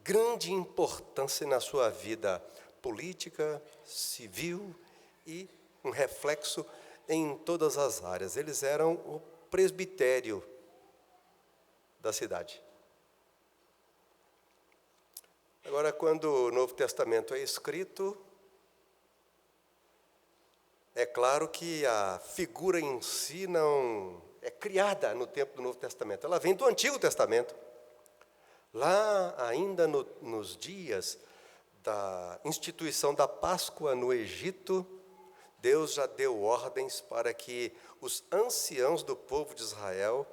grande importância na sua vida política, civil e um reflexo em todas as áreas. Eles eram o presbitério da cidade. Agora, quando o Novo Testamento é escrito, é claro que a figura em si não é criada no tempo do Novo Testamento, ela vem do Antigo Testamento. Lá, ainda nos dias da instituição da Páscoa no Egito, Deus já deu ordens para que os anciãos do povo de Israel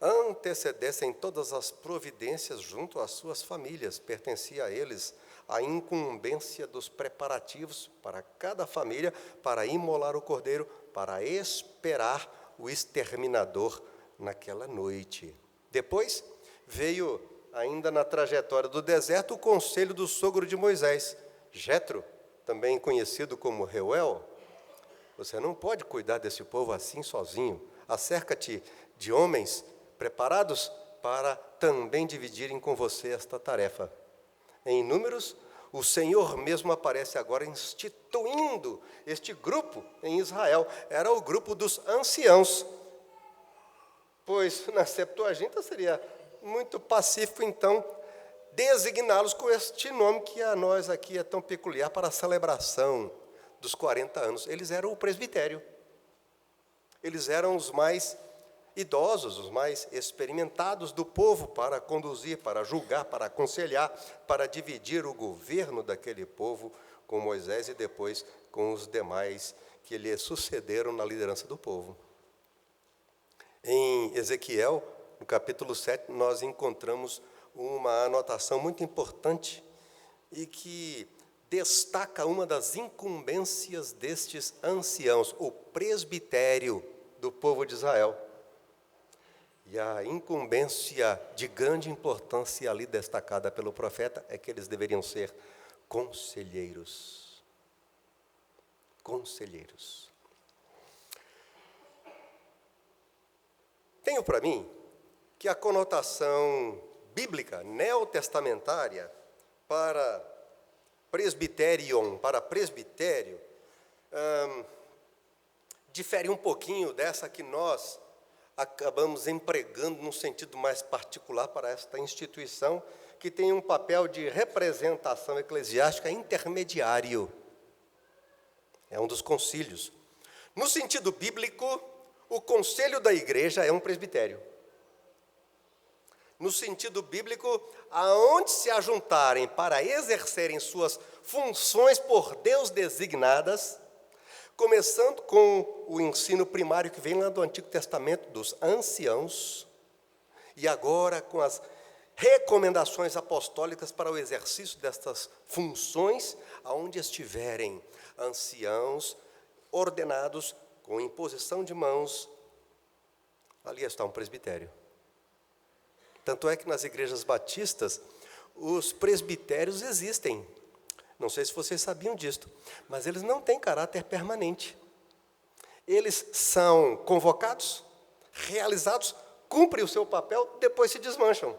antecedessem todas as providências junto às suas famílias. Pertencia a eles a incumbência dos preparativos para cada família, para imolar o cordeiro, para esperar o exterminador naquela noite. Depois veio, ainda na trajetória do deserto, o conselho do sogro de Moisés, Jetro, também conhecido como Reuel. Você não pode cuidar desse povo assim sozinho. Acerca-te de homens preparados para também dividirem com você esta tarefa. Em Números, o Senhor mesmo aparece agora instituindo este grupo em Israel. Era o grupo dos anciãos, pois na Septuaginta seria muito pacífico, então, designá-los com este nome que a nós aqui é tão peculiar para a celebração dos 40 anos. Eles eram o presbitério. Eles eram os mais idosos, os mais experimentados do povo para conduzir, para julgar, para aconselhar, para dividir o governo daquele povo com Moisés e depois com os demais que lhe sucederam na liderança do povo. Em Ezequiel, no capítulo 7, nós encontramos uma anotação muito importante e que destaca uma das incumbências destes anciãos, o presbitério do povo de Israel. E a incumbência de grande importância ali destacada pelo profeta é que eles deveriam ser conselheiros. Conselheiros. Tenho para mim que a conotação bíblica, neotestamentária, para presbiterion, para presbitério, difere um pouquinho dessa que nós acabamos empregando num sentido mais particular para esta instituição, que tem um papel de representação eclesiástica intermediário. É um dos concílios. No sentido bíblico, o conselho da igreja é um presbitério. No sentido bíblico, aonde se ajuntarem para exercerem suas funções por Deus designadas, começando com o ensino primário que vem lá do Antigo Testamento, dos anciãos, e agora com as recomendações apostólicas para o exercício destas funções, aonde estiverem anciãos ordenados com imposição de mãos, ali está um presbitério. Tanto é que nas igrejas batistas, os presbitérios existem. Não sei se vocês sabiam disso, mas eles não têm caráter permanente. Eles são convocados, realizados, cumprem o seu papel, depois se desmancham.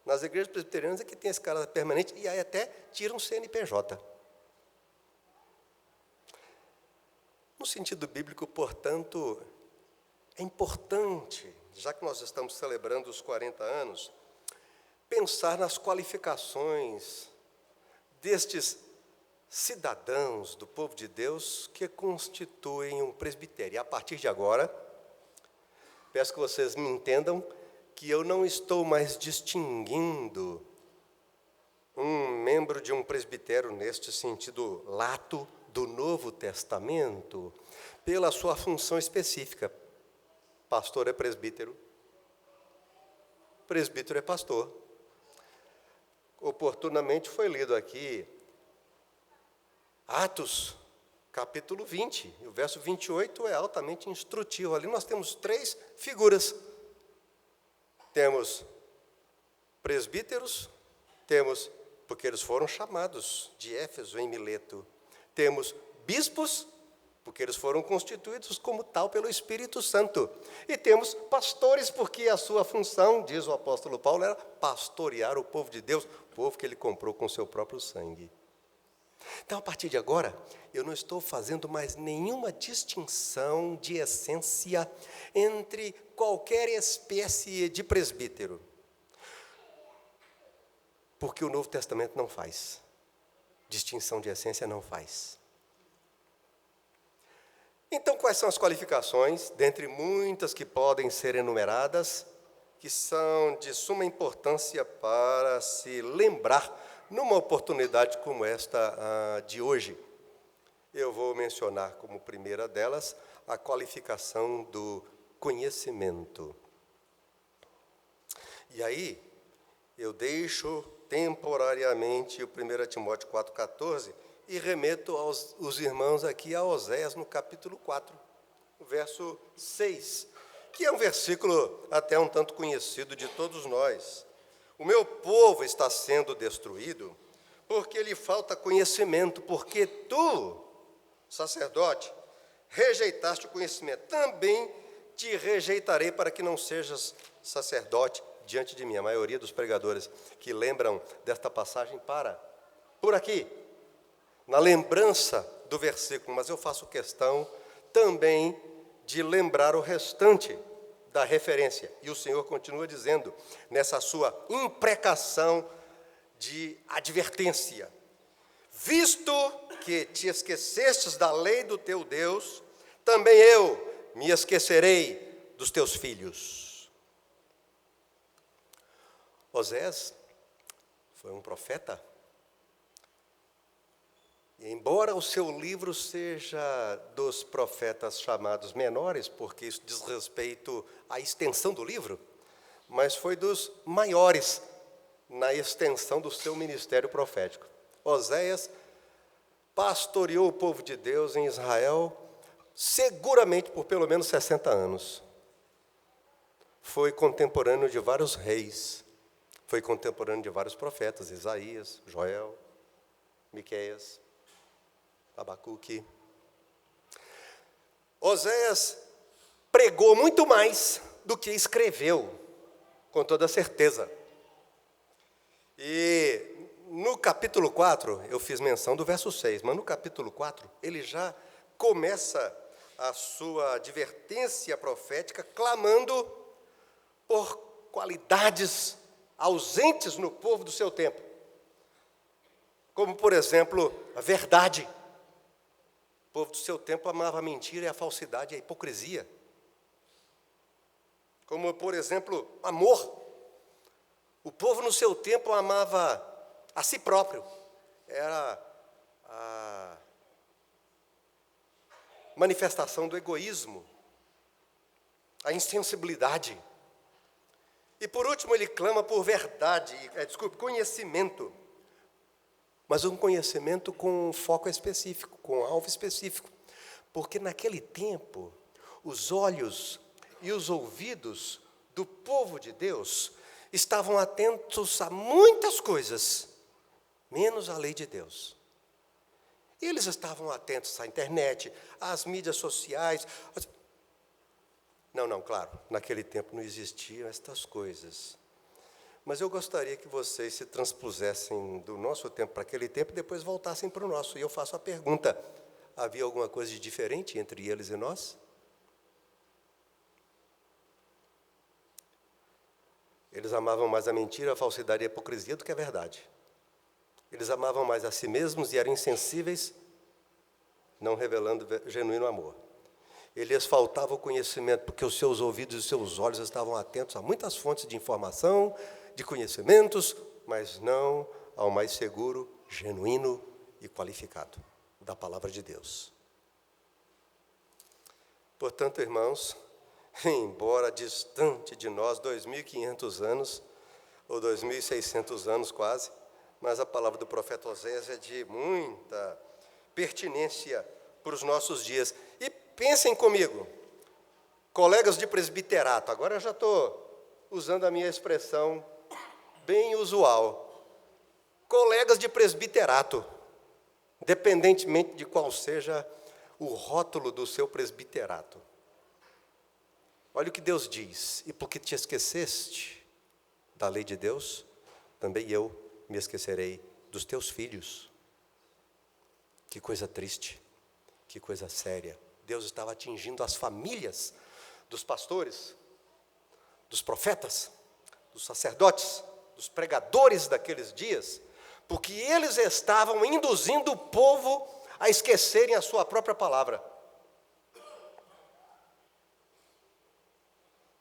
Nas igrejas presbiterianas é que tem esse caráter permanente e aí até tiram CNPJ. No sentido bíblico, portanto, é importante, já que nós estamos celebrando os 40 anos, pensar nas qualificações destes cidadãos do povo de Deus que constituem um presbitério. E a partir de agora, peço que vocês me entendam que eu não estou mais distinguindo um membro de um presbitério neste sentido lato do Novo Testamento pela sua função específica. Pastor é presbítero, presbítero é pastor. Oportunamente foi lido aqui Atos, capítulo 20, e o verso 28 é altamente instrutivo. Ali nós temos 3 figuras. Temos presbíteros, temos, porque eles foram chamados de Éfeso em Mileto. Temos bispos, porque eles foram constituídos como tal pelo Espírito Santo. E temos pastores, porque a sua função, diz o apóstolo Paulo, era pastorear o povo de Deus, o povo que ele comprou com seu próprio sangue. Então, a partir de agora, eu não estou fazendo mais nenhuma distinção de essência entre qualquer espécie de presbítero. Porque o Novo Testamento não faz. Distinção de essência não faz. Então, quais são as qualificações, dentre muitas que podem ser enumeradas, que são de suma importância para se lembrar numa oportunidade como esta de hoje? Eu vou mencionar como primeira delas a qualificação do conhecimento. E aí, eu deixo temporariamente o 1 Timóteo 4,14 e remeto os irmãos aqui a Oséias no capítulo 4, verso 6, que é um versículo até um tanto conhecido de todos nós. O meu povo está sendo destruído porque lhe falta conhecimento, porque tu, sacerdote, rejeitaste o conhecimento. Também te rejeitarei para que não sejas sacerdote diante de mim. A maioria dos pregadores que lembram desta passagem para por aqui, na lembrança do versículo, mas eu faço questão também de lembrar o restante da referência. E o Senhor continua dizendo, nessa sua imprecação de advertência: visto que te esquecestes da lei do teu Deus, também eu me esquecerei dos teus filhos. Osés foi um profeta. E embora o seu livro seja dos profetas chamados menores, porque isso diz respeito à extensão do livro, mas foi dos maiores na extensão do seu ministério profético. Oséias pastoreou o povo de Deus em Israel seguramente por pelo menos 60 anos. Foi contemporâneo de vários reis, foi contemporâneo de vários profetas, Isaías, Joel, Miqueias, Abacuque. Oséias pregou muito mais do que escreveu, com toda certeza. E no capítulo 4, eu fiz menção do verso 6, mas no capítulo 4, ele já começa a sua advertência profética clamando por qualidades ausentes no povo do seu tempo. Como, por exemplo, a verdade. O povo do seu tempo amava a mentira e a falsidade e a hipocrisia. Como, por exemplo, amor. O povo no seu tempo amava a si próprio. Era a manifestação do egoísmo, a insensibilidade. E por último ele clama por verdade, conhecimento. Mas um conhecimento com um foco específico, com um alvo específico. Porque naquele tempo, os olhos e os ouvidos do povo de Deus estavam atentos a muitas coisas, menos à lei de Deus. Eles estavam atentos à internet, às mídias sociais. Não, claro, naquele tempo não existiam estas coisas. Mas eu gostaria que vocês se transpusessem do nosso tempo para aquele tempo e depois voltassem para o nosso. E eu faço a pergunta: havia alguma coisa de diferente entre eles e nós? Eles amavam mais a mentira, a falsidade e a hipocrisia do que a verdade. Eles amavam mais a si mesmos e eram insensíveis, não revelando genuíno amor. Eles faltava o conhecimento, porque os seus ouvidos e os seus olhos estavam atentos a muitas fontes de informação, de conhecimentos, mas não ao mais seguro, genuíno e qualificado, da palavra de Deus. Portanto, irmãos, embora distante de nós 2.500 anos, ou 2.600 anos quase, mas a palavra do profeta Oséias é de muita pertinência para os nossos dias. E pensem comigo, colegas de presbiterato, agora eu já estou usando a minha expressão bem usual. Colegas de presbiterato, independentemente de qual seja o rótulo do seu presbiterato. Olha o que Deus diz: e porque te esqueceste da lei de Deus, também eu me esquecerei dos teus filhos. Que coisa triste, que coisa séria. Deus estava atingindo as famílias dos pastores, dos profetas, dos sacerdotes, dos pregadores daqueles dias, porque eles estavam induzindo o povo a esquecerem a sua própria palavra.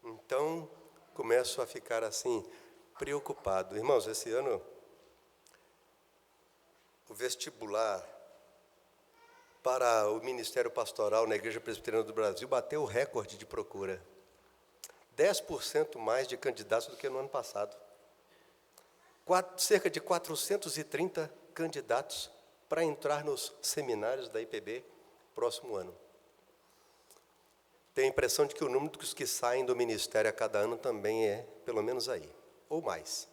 Então, começo a ficar assim, preocupado. Irmãos, esse ano, o vestibular para o Ministério Pastoral na Igreja Presbiteriana do Brasil bateu o recorde de procura. 10% mais de candidatos do que no ano passado. Cerca de 430 candidatos para entrar nos seminários da IPB próximo ano. Tenho a impressão de que o número dos que saem do ministério a cada ano também é pelo menos aí, ou mais.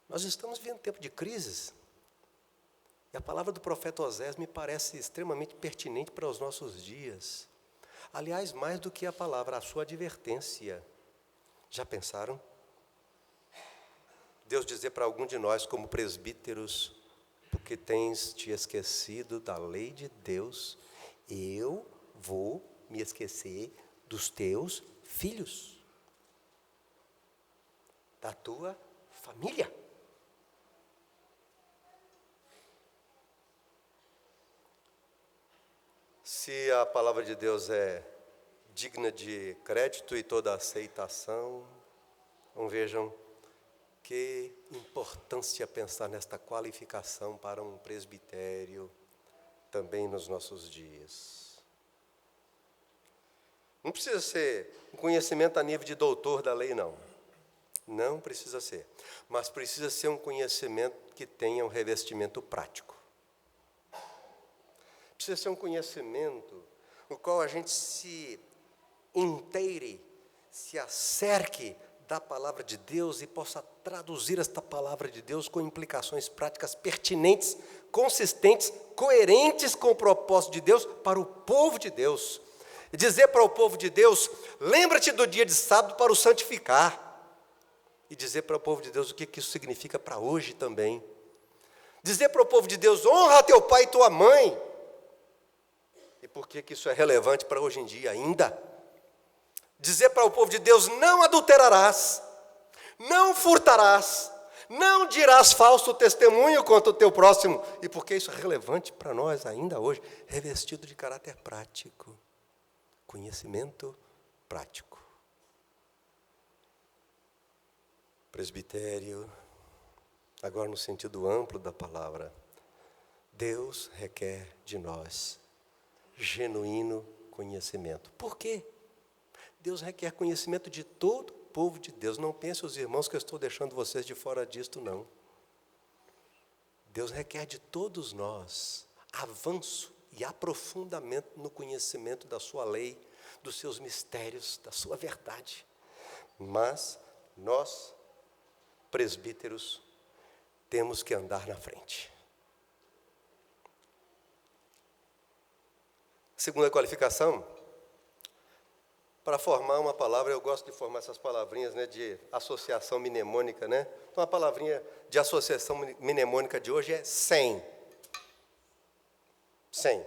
Nós estamos vivendo tempo de crises. E a palavra do profeta Osés me parece extremamente pertinente para os nossos dias. Aliás, mais do que a palavra, a sua advertência. Já pensaram? Deus dizer para algum de nós, como presbíteros, porque tens te esquecido da lei de Deus, eu vou me esquecer dos teus filhos, da tua família. Se a palavra de Deus é digna de crédito e toda aceitação, então vejam que importância pensar nesta qualificação para um presbitério também nos nossos dias. Não precisa ser um conhecimento a nível de doutor da lei, não. Não precisa ser. Mas precisa ser um conhecimento que tenha um revestimento prático. Precisa ser um conhecimento no qual a gente se inteire, se acerque da palavra de Deus e possa traduzir esta palavra de Deus com implicações práticas pertinentes, consistentes, coerentes com o propósito de Deus para o povo de Deus. E dizer para o povo de Deus, lembra-te do dia de sábado para o santificar. E dizer para o povo de Deus o que isso significa para hoje também. Dizer para o povo de Deus, honra teu pai e tua mãe. E por que isso é relevante para hoje em dia ainda? Dizer para o povo de Deus, não adulterarás, não furtarás, não dirás falso testemunho contra o teu próximo. E por que isso é relevante para nós ainda hoje? Revestido de caráter prático, conhecimento prático. Presbitério, agora no sentido amplo da palavra, Deus requer de nós genuíno conhecimento. Por quê? Deus requer conhecimento de todo o povo de Deus. Não pense, os irmãos, que eu estou deixando vocês de fora disto, não. Deus requer de todos nós avanço e aprofundamento no conhecimento da sua lei, dos seus mistérios, da sua verdade. Mas nós, presbíteros, temos que andar na frente. Segunda qualificação, para formar uma palavra, eu gosto de formar essas palavrinhas, né, de associação mnemônica, né? Então, a palavrinha de associação mnemônica de hoje é 100. 100.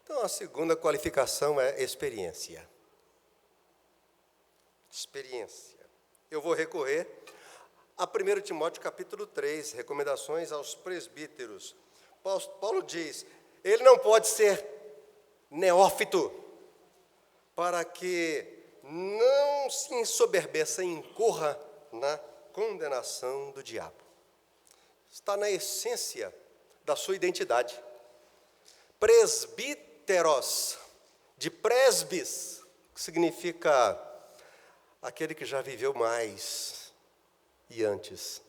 Então, a segunda qualificação é experiência. Experiência. Eu vou recorrer a 1 Timóteo capítulo 3, recomendações aos presbíteros. Paulo diz, ele não pode ser neófito, para que não se ensoberbeça e incorra na condenação do diabo. Está na essência da sua identidade. Presbíteros, de presbis, que significa aquele que já viveu mais e antes.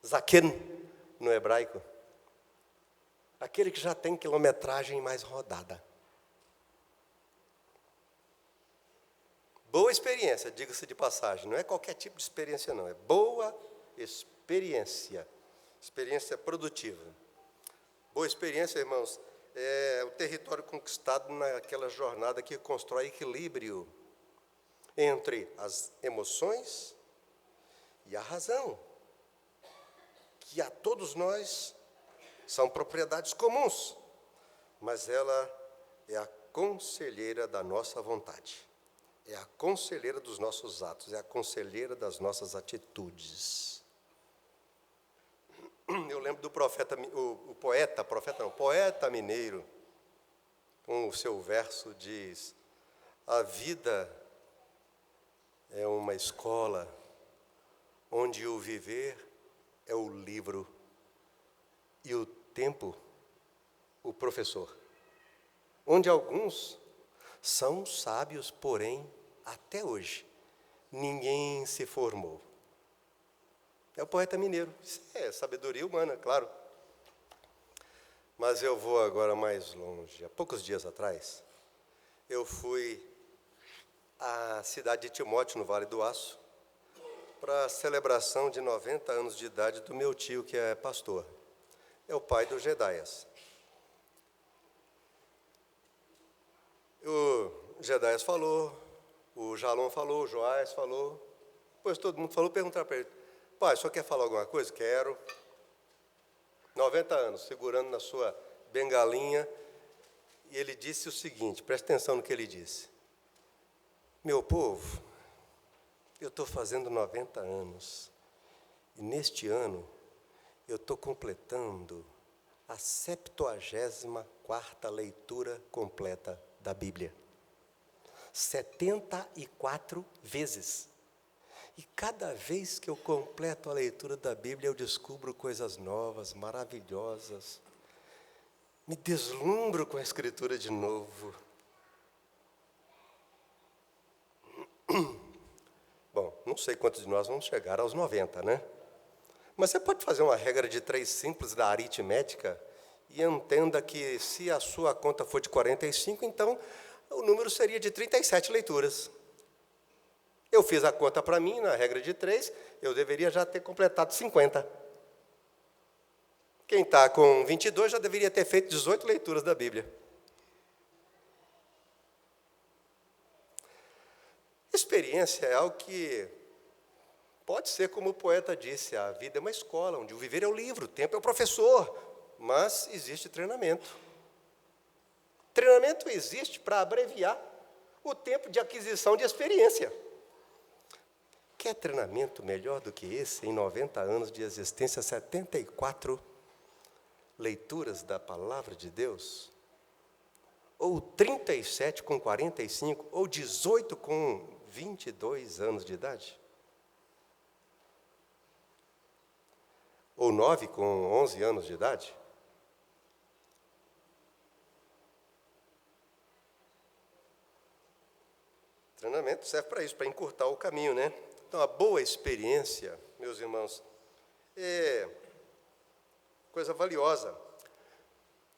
Zaken, no hebraico. Aquele que já tem quilometragem mais rodada. Boa experiência, diga-se de passagem. Não é qualquer tipo de experiência, não. É boa experiência. Experiência produtiva. Boa experiência, irmãos, é o território conquistado naquela jornada que constrói equilíbrio entre as emoções e a razão, que a todos nós são propriedades comuns, mas ela é a conselheira da nossa vontade, é a conselheira dos nossos atos, é a conselheira das nossas atitudes. Eu lembro do poeta mineiro, com o seu verso diz, a vida é uma escola onde o viver é o livro e o tempo, o professor. Onde alguns são sábios, porém, até hoje, ninguém se formou. É o poeta mineiro. Isso é sabedoria humana, claro. Mas eu vou agora mais longe. Há poucos dias atrás, eu fui à cidade de Timóteo, no Vale do Aço, para a celebração de 90 anos de idade do meu tio, que é pastor. É o pai do Gedaias. O Gedaias falou, o Jalom falou, o Joás falou, depois todo mundo falou, perguntaram para ele: pai, o senhor quer falar alguma coisa? Quero. 90 anos, segurando na sua bengalinha, e ele disse o seguinte, presta atenção no que ele disse: meu povo, eu estou fazendo 90 anos, e neste ano eu estou completando a 74ª leitura completa da Bíblia. 74 vezes. E cada vez que eu completo a leitura da Bíblia, eu descubro coisas novas, maravilhosas. Me deslumbro com a Escritura de novo. Bom, não sei quantos de nós vamos chegar aos 90, né? Mas você pode fazer uma regra de 3 simples da aritmética e entenda que se a sua conta for de 45, então o número seria de 37 leituras. Eu fiz a conta para mim, na regra de 3, eu deveria já ter completado 50. Quem está com 22 já deveria ter feito 18 leituras da Bíblia. Experiência é algo que pode ser, como o poeta disse, a vida é uma escola, onde o viver é o livro, o tempo é o professor, mas existe treinamento. Treinamento existe para abreviar o tempo de aquisição de experiência. Quer treinamento melhor do que esse, em 90 anos de existência, 74 leituras da Palavra de Deus? Ou 37 com 45, ou 18 com 22 anos de idade? Ou 9 com 11 anos de idade? Treinamento serve para isso, para encurtar o caminho, né? Então, a boa experiência, meus irmãos, é coisa valiosa.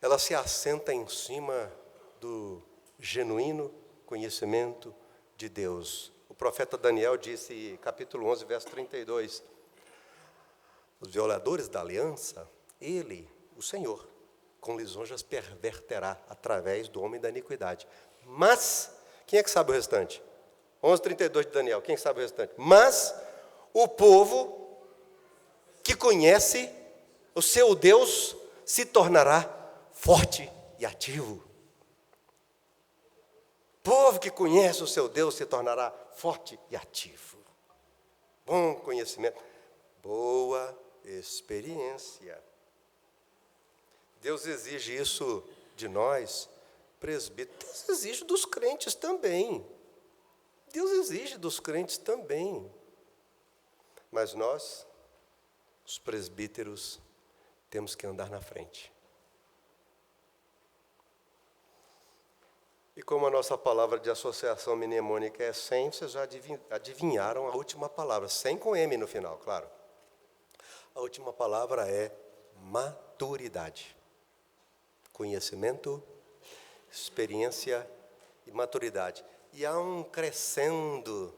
Ela se assenta em cima do genuíno conhecimento de Deus. O profeta Daniel disse, capítulo 11, verso 32, os violadores da aliança, ele, o Senhor, com lisonjas perverterá através do homem da iniquidade. Mas, quem é que sabe o restante? 11:32 de Daniel, quem sabe o restante? Mas o povo que conhece o seu Deus se tornará forte e ativo. Povo que conhece o seu Deus se tornará forte e ativo. Bom conhecimento, boa experiência. Deus exige isso de nós, presbíteros. Deus exige dos crentes também. Deus exige dos crentes também. Mas nós, os presbíteros, temos que andar na frente. E como a nossa palavra de associação mnemônica é 100, vocês já adivinharam a última palavra, 100 com M no final, claro. A última palavra é maturidade. Conhecimento, experiência e maturidade. E há um crescendo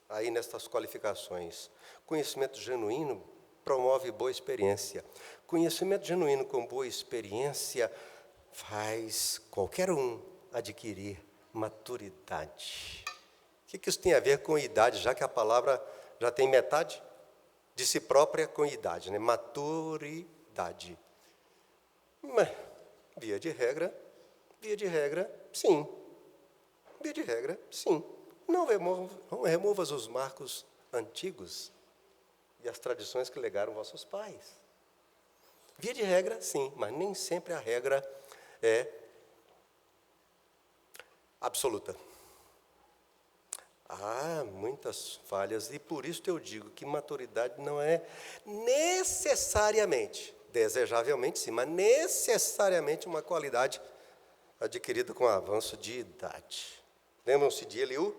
aí nestas qualificações. Conhecimento genuíno promove boa experiência. Conhecimento genuíno com boa experiência faz qualquer um adquirir maturidade. O que isso tem a ver com idade, já que a palavra já tem metade de si própria com idade, né? Maturidade. Mas, via de regra, sim. Via de regra, sim. Não removas os marcos antigos e as tradições que legaram vossos pais. Via de regra, sim, mas nem sempre a regra é absoluta. Há muitas falhas, e por isso eu digo que maturidade não é necessariamente, desejavelmente sim, mas necessariamente uma qualidade adquirida com o avanço de idade. Lembram-se de Eliú,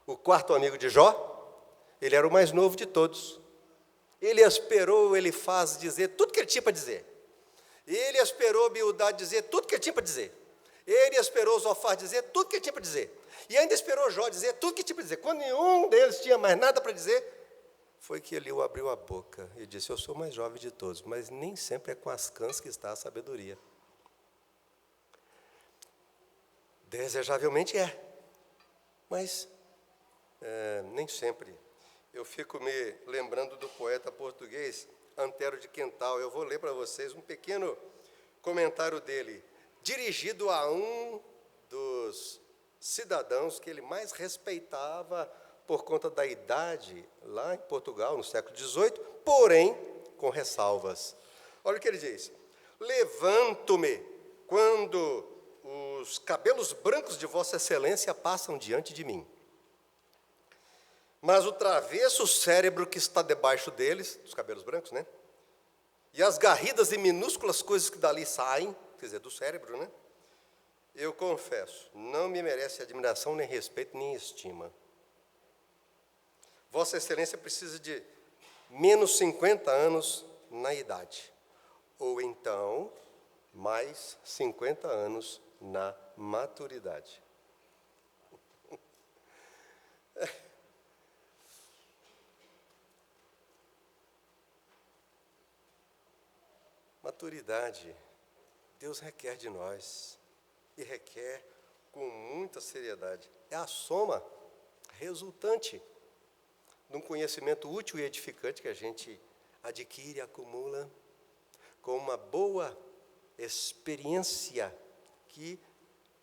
o quarto amigo de Jó? Ele era o mais novo de todos. Ele esperou Elifaz dizer tudo que ele tinha para dizer. Ele esperou Bildade dizer tudo que ele tinha para dizer. Ele esperou Zofar dizer tudo que ele tinha para dizer. E ainda esperou Jó dizer tudo que tinha para dizer. Quando nenhum deles tinha mais nada para dizer, foi que Eliú abriu a boca e disse: eu sou o mais jovem de todos, mas nem sempre é com as cãs que está a sabedoria. Desejavelmente é, mas nem sempre. Eu fico me lembrando do poeta português Antero de Quental. Eu vou ler para vocês um pequeno comentário dele, dirigido a um dos cidadãos que ele mais respeitava por conta da idade, lá em Portugal, no século XVIII, porém, com ressalvas. Olha o que ele diz: levanto-me quando os cabelos brancos de Vossa Excelência passam diante de mim. Mas o travesso cérebro que está debaixo deles, dos cabelos brancos, né? E as garridas e minúsculas coisas que dali saem, quer dizer, do cérebro, né? Eu confesso, não me merece admiração, nem respeito, nem estima. Vossa Excelência precisa de menos 50 anos na idade, ou então mais 50 anos na maturidade. Maturidade, Deus requer de nós, e requer com muita seriedade. É a soma resultante de um conhecimento útil e edificante que a gente adquire e acumula com uma boa experiência que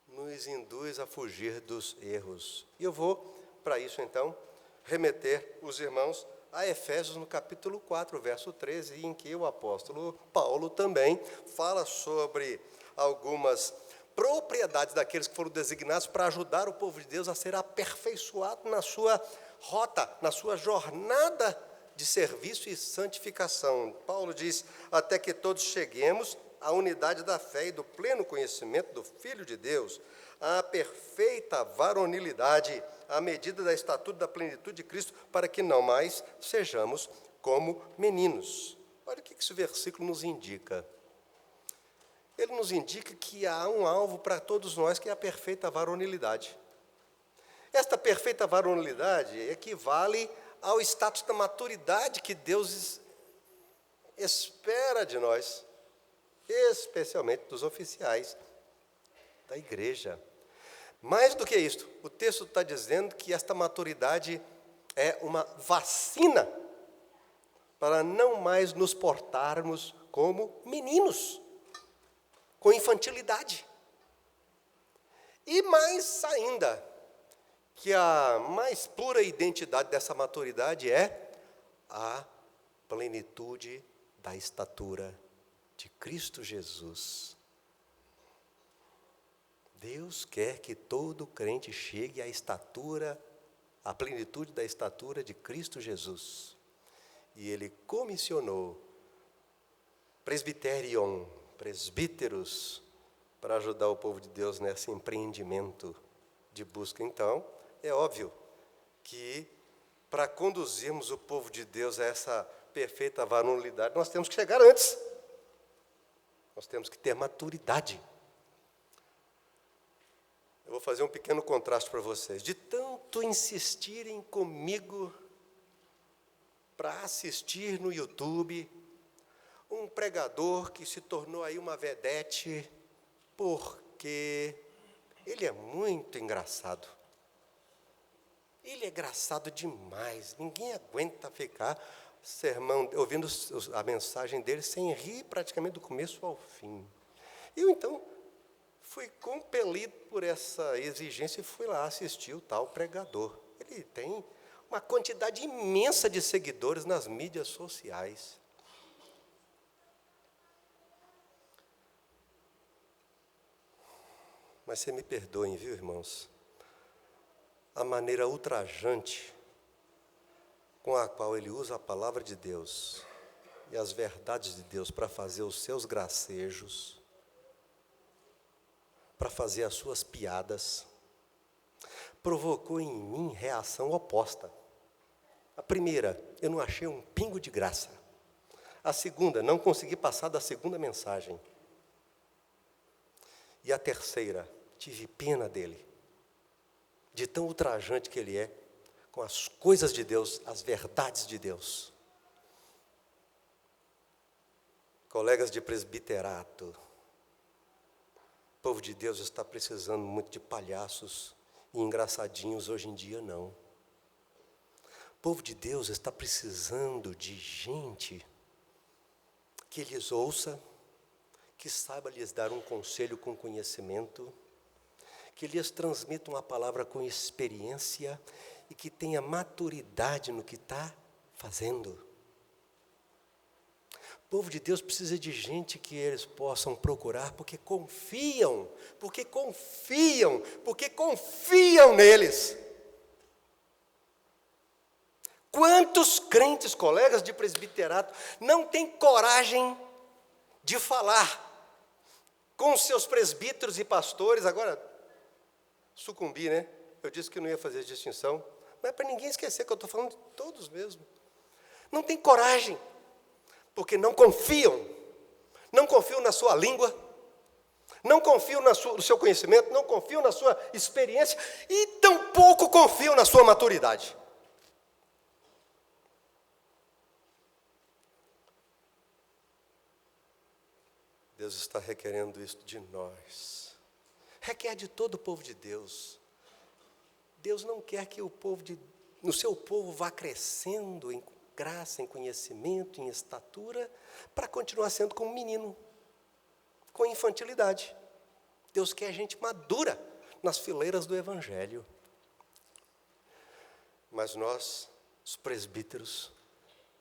nos induz a fugir dos erros. E eu vou, para isso então, remeter os irmãos a Efésios no capítulo 4, verso 13, em que o apóstolo Paulo também fala sobre algumas propriedades daqueles que foram designados para ajudar o povo de Deus a ser aperfeiçoado na sua rota, na sua jornada de serviço e santificação. Paulo diz: até que todos cheguemos à unidade da fé e do pleno conhecimento do Filho de Deus, à perfeita varonilidade, à medida da estatura da plenitude de Cristo, para que não mais sejamos como meninos. Olha o que esse versículo nos indica. Ele nos indica que há um alvo para todos nós, que é a perfeita varonilidade. Esta perfeita varonilidade equivale ao status da maturidade que Deus espera de nós, especialmente dos oficiais da igreja. Mais do que isto, o texto está dizendo que esta maturidade é uma vacina para não mais nos portarmos como meninos, com infantilidade. E mais ainda, que a mais pura identidade dessa maturidade é a plenitude da estatura de Cristo Jesus. Deus quer que todo crente chegue à estatura, à plenitude da estatura de Cristo Jesus. E Ele comissionou presbiterion, presbíteros, para ajudar o povo de Deus nesse empreendimento de busca. Então, é óbvio que para conduzirmos o povo de Deus a essa perfeita varonilidade, nós temos que chegar antes. Nós temos que ter maturidade. Eu vou fazer um pequeno contraste para vocês. De tanto insistirem comigo para assistir no YouTube um pregador que se tornou aí uma vedete, porque ele é muito engraçado. Ele é engraçado demais. Ninguém aguenta ficar sermão, ouvindo a mensagem dele sem rir praticamente do começo ao fim. Eu, então, fui compelido por essa exigência e fui lá assistir o tal pregador. Ele tem uma quantidade imensa de seguidores nas mídias sociais. Mas você me perdoem, viu, irmãos? A maneira ultrajante com a qual ele usa a palavra de Deus e as verdades de Deus para fazer os seus gracejos, para fazer as suas piadas, provocou em mim reação oposta. A primeira, eu não achei um pingo de graça. A segunda, não consegui passar da segunda mensagem. E a terceira, tive pena dele, de tão ultrajante que ele é com as coisas de Deus, as verdades de Deus. Colegas de presbiterato, o povo de Deus está precisando muito de palhaços e engraçadinhos hoje em dia, não. O povo de Deus está precisando de gente que lhes ouça, que saiba lhes dar um conselho com conhecimento, que lhes transmita uma palavra com experiência e que tenha maturidade no que está fazendo. O povo de Deus precisa de gente que eles possam procurar porque confiam neles. Quantos crentes, colegas de presbiterato, não têm coragem de falar com os seus presbíteros e pastores? Agora, sucumbi, né? Eu disse que não ia fazer distinção, mas é para ninguém esquecer que eu estou falando de todos mesmo. Não tem coragem, porque não confiam na sua língua, não confiam no seu conhecimento, não confiam na sua experiência e tampouco confiam na sua maturidade. Deus está requerendo isso de nós. Requer de todo o povo de Deus. Deus não quer que o seu povo vá crescendo em graça, em conhecimento, em estatura, para continuar sendo como um menino, com infantilidade. Deus quer gente madura nas fileiras do Evangelho. Mas nós, os presbíteros,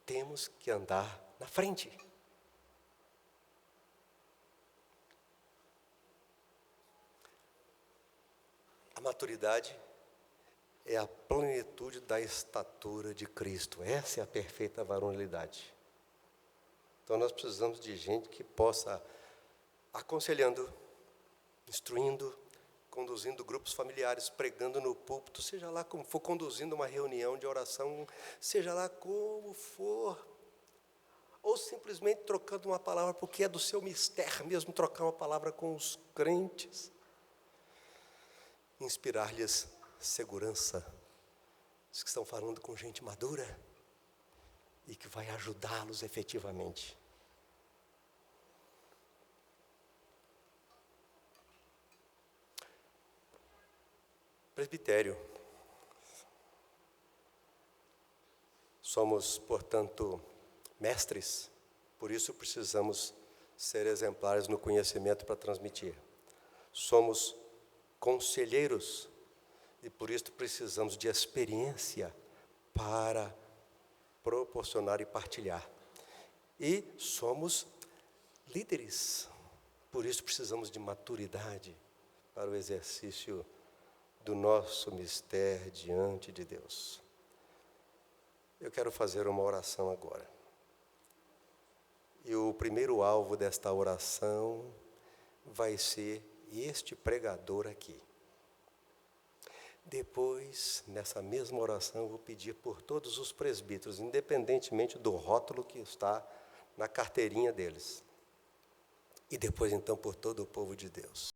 temos que andar na frente. A maturidade é a plenitude da estatura de Cristo. Essa é a perfeita varonilidade. Então nós precisamos de gente que possa, aconselhando, instruindo, conduzindo grupos familiares, pregando no púlpito, seja lá como for, conduzindo uma reunião de oração, seja lá como for, ou simplesmente trocando uma palavra, porque é do seu mistério mesmo, trocar uma palavra com os crentes, inspirar-lhes segurança, os que estão falando com gente madura e que vai ajudá-los efetivamente. Presbitério. Somos, portanto, mestres, por isso precisamos ser exemplares no conhecimento para transmitir. Somos conselheiros, e por isso precisamos de experiência para proporcionar e partilhar. E somos líderes, por isso precisamos de maturidade para o exercício do nosso mistério diante de Deus. Eu quero fazer uma oração agora. E o primeiro alvo desta oração vai ser este pregador aqui. Depois, nessa mesma oração, eu vou pedir por todos os presbíteros, independentemente do rótulo que está na carteirinha deles. E depois, então, por todo o povo de Deus.